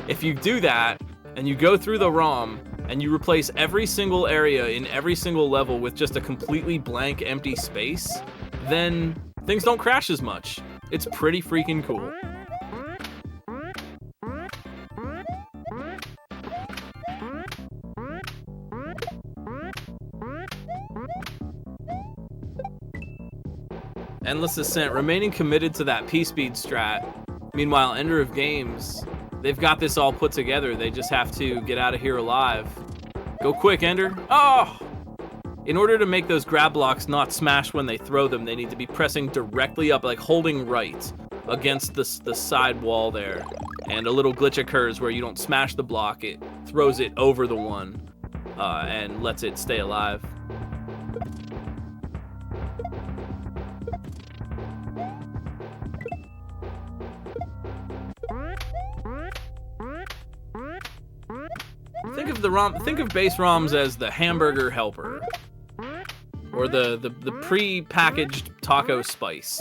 If you do that, and you go through the ROM, and you replace every single area in every single level with just a completely blank empty space, then things don't crash as much. It's pretty freaking cool. Endless Ascent, remaining committed to that P-Speed strat. Meanwhile, Ender of Games, they've got this all put together. They just have to get out of here alive. Go quick, Ender. Oh! In order to make those grab blocks not smash when they throw them, they need to be pressing directly up, like holding right against the side wall there. And a little glitch occurs where you don't smash the block, it throws it over the one. and lets it stay alive. Think of base ROMs as the hamburger helper, or the pre-packaged taco spice.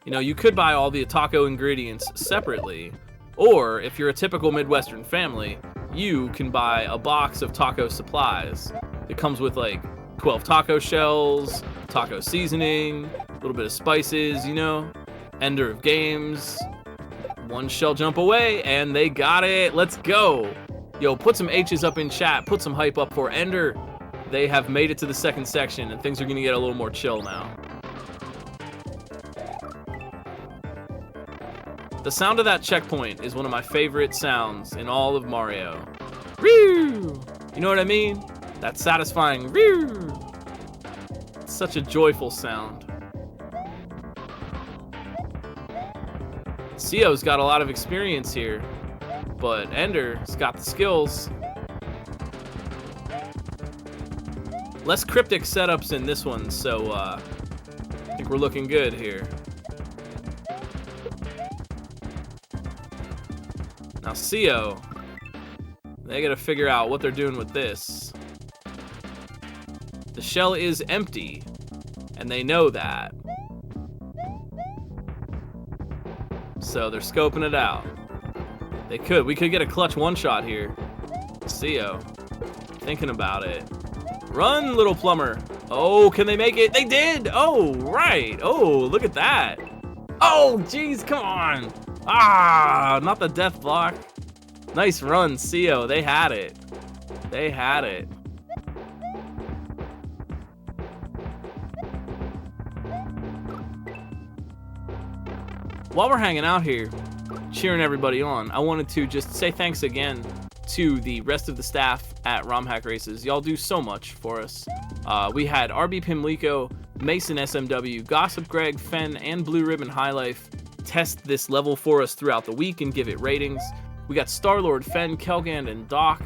You know, you could buy all the taco ingredients separately, or if you're a typical Midwestern family, you can buy a box of taco supplies. It comes with like 12 taco shells, taco seasoning, a little bit of spices, you know, Ender of Games, one shell jump away, and they got it. Let's go. Yo, put some H's up in chat. Put some hype up for Ender. They have made it to the second section, and things are going to get a little more chill now. The sound of that checkpoint is one of my favorite sounds in all of Mario. Woo! You know what I mean? That satisfying woo! It's such a joyful sound. Sio's got a lot of experience here, but Ender's got the skills. Less cryptic setups in this one, so I think we're looking good here. Now Sio, they gotta figure out what they're doing with this. The shell is empty, and they know that. So they're scoping it out. We could get a clutch one-shot here. Sio, thinking about it. Run, little plumber. Oh, can they make it? They did! Oh, right. Oh, look at that. Oh, jeez, come on. Ah, not the death block. Nice run, Sio. They had it. They had it. While we're hanging out here, cheering everybody on, I wanted to just say thanks again to the rest of the staff at ROM Hack Races. Y'all do so much for us. We had RB Pimlico, Mason SMW, Gossip Greg, Fen, and Blue Ribbon High Life test this level for us throughout the week and give it ratings. We got Starlord, Fen, Kelgand, and Doc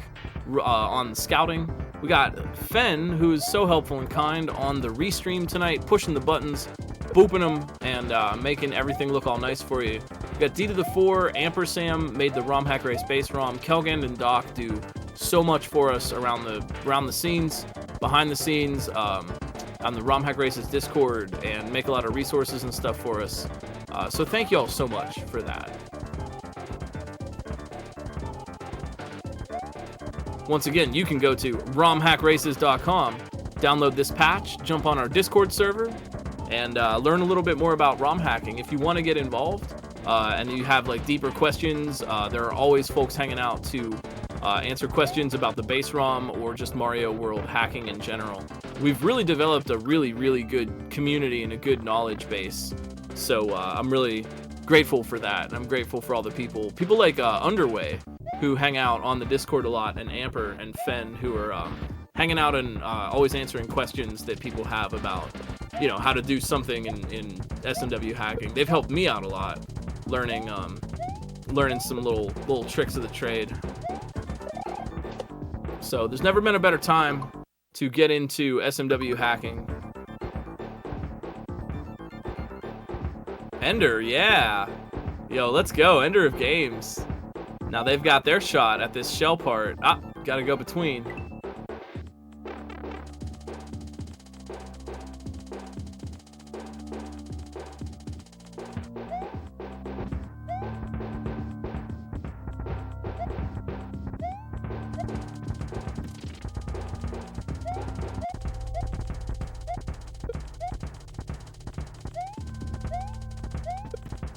on scouting. We got Fen, who is so helpful and kind, on the restream tonight, pushing the buttons, booping them, and making everything look all nice for you. We got D to the 4, Ampersam made the ROM Hack Race base ROM. Kelgand and Doc do so much for us around the scenes, behind the scenes, on the ROM Hack Races Discord, and make a lot of resources and stuff for us. So thank you all so much for that. Once again, you can go to romhackraces.com, download this patch, jump on our Discord server, and learn a little bit more about ROM hacking. If you want to get involved and you have like deeper questions, there are always folks hanging out to answer questions about the base ROM or just Mario World hacking in general. We've really developed a really good community and a good knowledge base. So I'm really grateful for that. And I'm grateful for all the people like Underway, who hang out on the Discord a lot, and Amper and Fen, who are hanging out and always answering questions that people have about, you know, how to do something in SMW hacking. They've helped me out a lot, learning some little tricks of the trade. So there's never been a better time to get into SMW hacking. Ender, yeah. Yo, let's go, Ender of Games. Now they've got their shot at this shell part. Ah, gotta go between.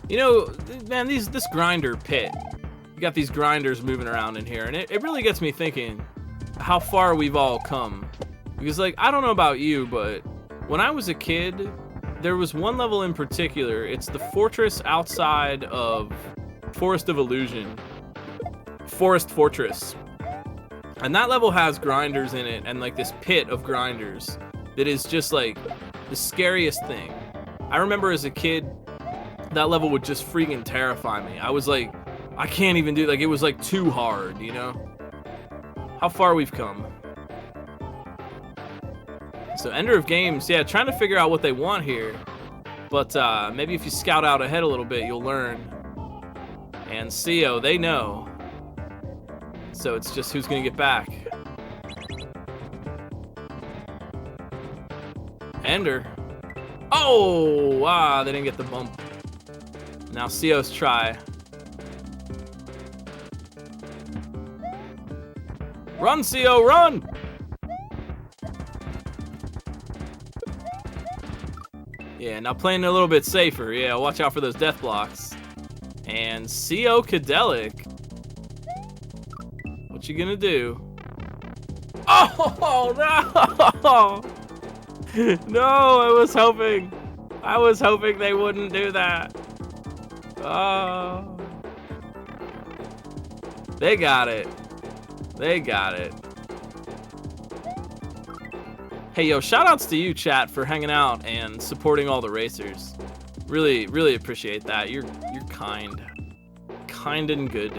You know, man, this grinder pit. You got these grinders moving around in here, and it really gets me thinking how far we've all come. Because, like, I don't know about you, but when I was a kid, there was one level in particular. It's the fortress outside of Forest of Illusion. Forest Fortress. And that level has grinders in it, and like this pit of grinders that is just like the scariest thing. I remember as a kid, that level would just freaking terrify me. I was like, I can't even do, like, it was like too hard, you know? How far we've come. So Ender of Games, yeah, trying to figure out what they want here. But maybe if you scout out ahead a little bit, you'll learn. And CO, they know. So it's just who's going to get back. Ender. Oh, they didn't get the bump. Now CO's try. Run, CO, run! Yeah, now playing a little bit safer. Yeah, watch out for those death blocks. And CO Cadelic. What you gonna do? Oh, no! No, I was hoping they wouldn't do that. Oh. They got it. They got it. Hey, yo, shoutouts to you, chat, for hanging out and supporting all the racers. Really, really appreciate that. You're kind. Kind and good.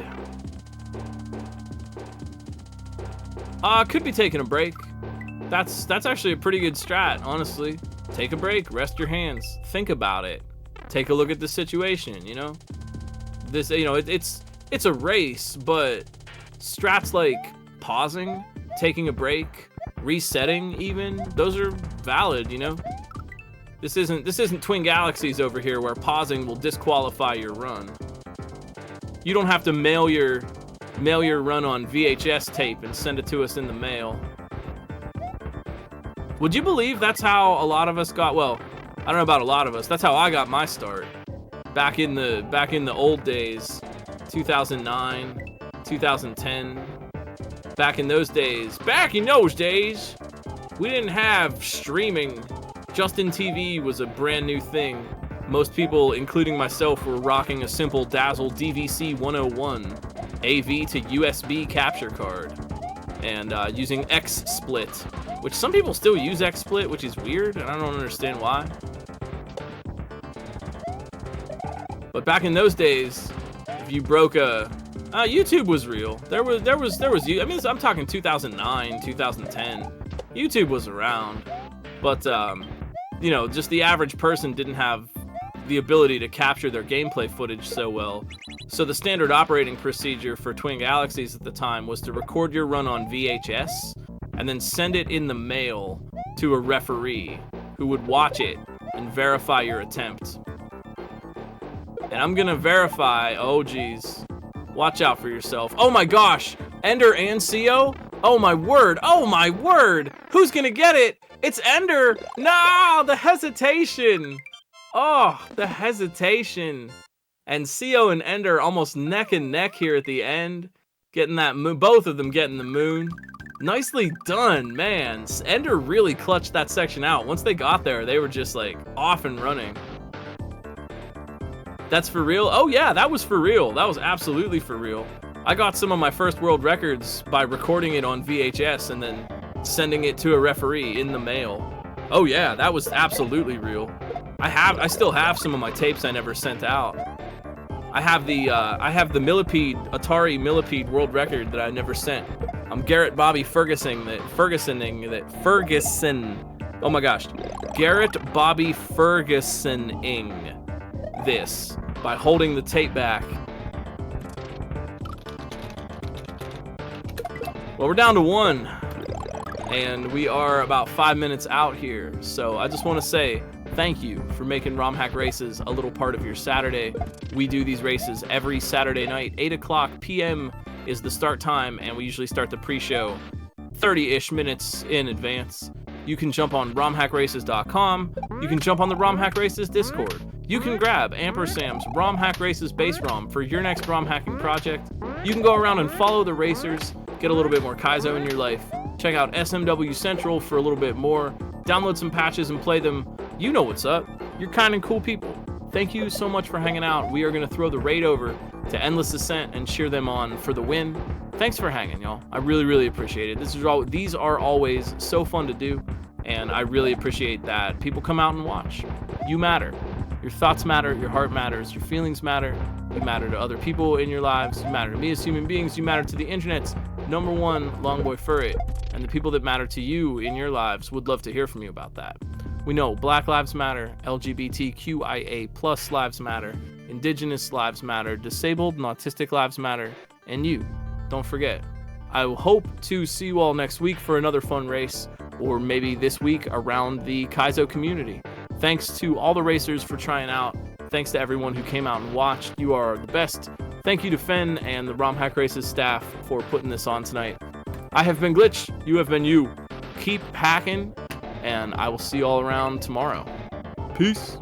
Could be taking a break. That's actually a pretty good strat, honestly. Take a break, rest your hands, think about it. Take a look at the situation, you know? This, you know, it's a race, but strats like pausing, taking a break, resetting even, those are valid, you know? This isn't Twin Galaxies over here where pausing will disqualify your run. You don't have to mail your run on VHS tape and send it to us in the mail. Would you believe that's how a lot of us got, well, I don't know about a lot of us, that's how I got my start. Back in the old days, 2009, 2010. Back in those days, we didn't have streaming. Justin TV was a brand new thing. Most people, including myself, were rocking a simple Dazzle DVC 101 AV to USB capture card and using XSplit, which some people still use XSplit, which is weird, and I don't understand why. But back in those days, if you broke YouTube was real. There was, I mean, I'm talking 2009, 2010. YouTube was around, but you know, just the average person didn't have the ability to capture their gameplay footage so well. So the standard operating procedure for Twin Galaxies at the time was to record your run on VHS and then send it in the mail to a referee who would watch it and verify your attempt. And I'm gonna verify, oh geez. Watch out for yourself. Oh my gosh, Ender and CO? Oh my word, Who's gonna get it? It's Ender. No, the hesitation. Oh, the hesitation. And CO and Ender almost neck and neck here at the end. Getting that moon, both of them getting the moon. Nicely done, man. Ender really clutched that section out. Once they got there, they were just like off and running. That's for real? Oh yeah, that was for real. That was absolutely for real. I got some of my first world records by recording it on VHS and then sending it to a referee in the mail. Oh yeah, that was absolutely real. I still have some of my tapes I never sent out. I have the Millipede, Atari Millipede world record that I never sent. I'm Garrett Bobby Ferguson. Oh my gosh. Garrett Bobby Fergusoning this by holding the tape back. Well, we're down to 1, and we are about 5 minutes out here. So I just want to say thank you for making ROM Hack Races a little part of your Saturday. We do these races every Saturday night. 8 o'clock p.m. is the start time, and we usually start the pre-show 30-ish minutes in advance. You can jump on romhackraces.com. You can jump on the ROM Hack Races Discord. You can grab Ampersam's ROM Hack Races base ROM for your next ROM hacking project. You can go around and follow the racers, get a little bit more Kaizo in your life. Check out SMW Central for a little bit more. Download some patches and play them. You know what's up. You're kind and cool people. Thank you so much for hanging out. We are going to throw the raid over to Endless Ascent and cheer them on for the win. Thanks for hanging, y'all. I really, really appreciate it. These are always so fun to do, and I really appreciate that people come out and watch. You matter. Your thoughts matter, your heart matters, your feelings matter. You matter to other people in your lives. You matter to me as human beings. You matter to the internet's Number one, Longboy Furry, and the people that matter to you in your lives would love to hear from you about that. We know Black Lives Matter, LGBTQIA+ lives matter, Indigenous lives matter, disabled and autistic lives matter, and you, don't forget. I hope to see you all next week for another fun race, or maybe this week around the Kaizo community. Thanks to all the racers for trying out. Thanks to everyone who came out and watched. You are the best. Thank you to Fen and the ROM Hack Races staff for putting this on tonight. I have been Glitch. You have been you. Keep hacking, and I will see you all around tomorrow. Peace.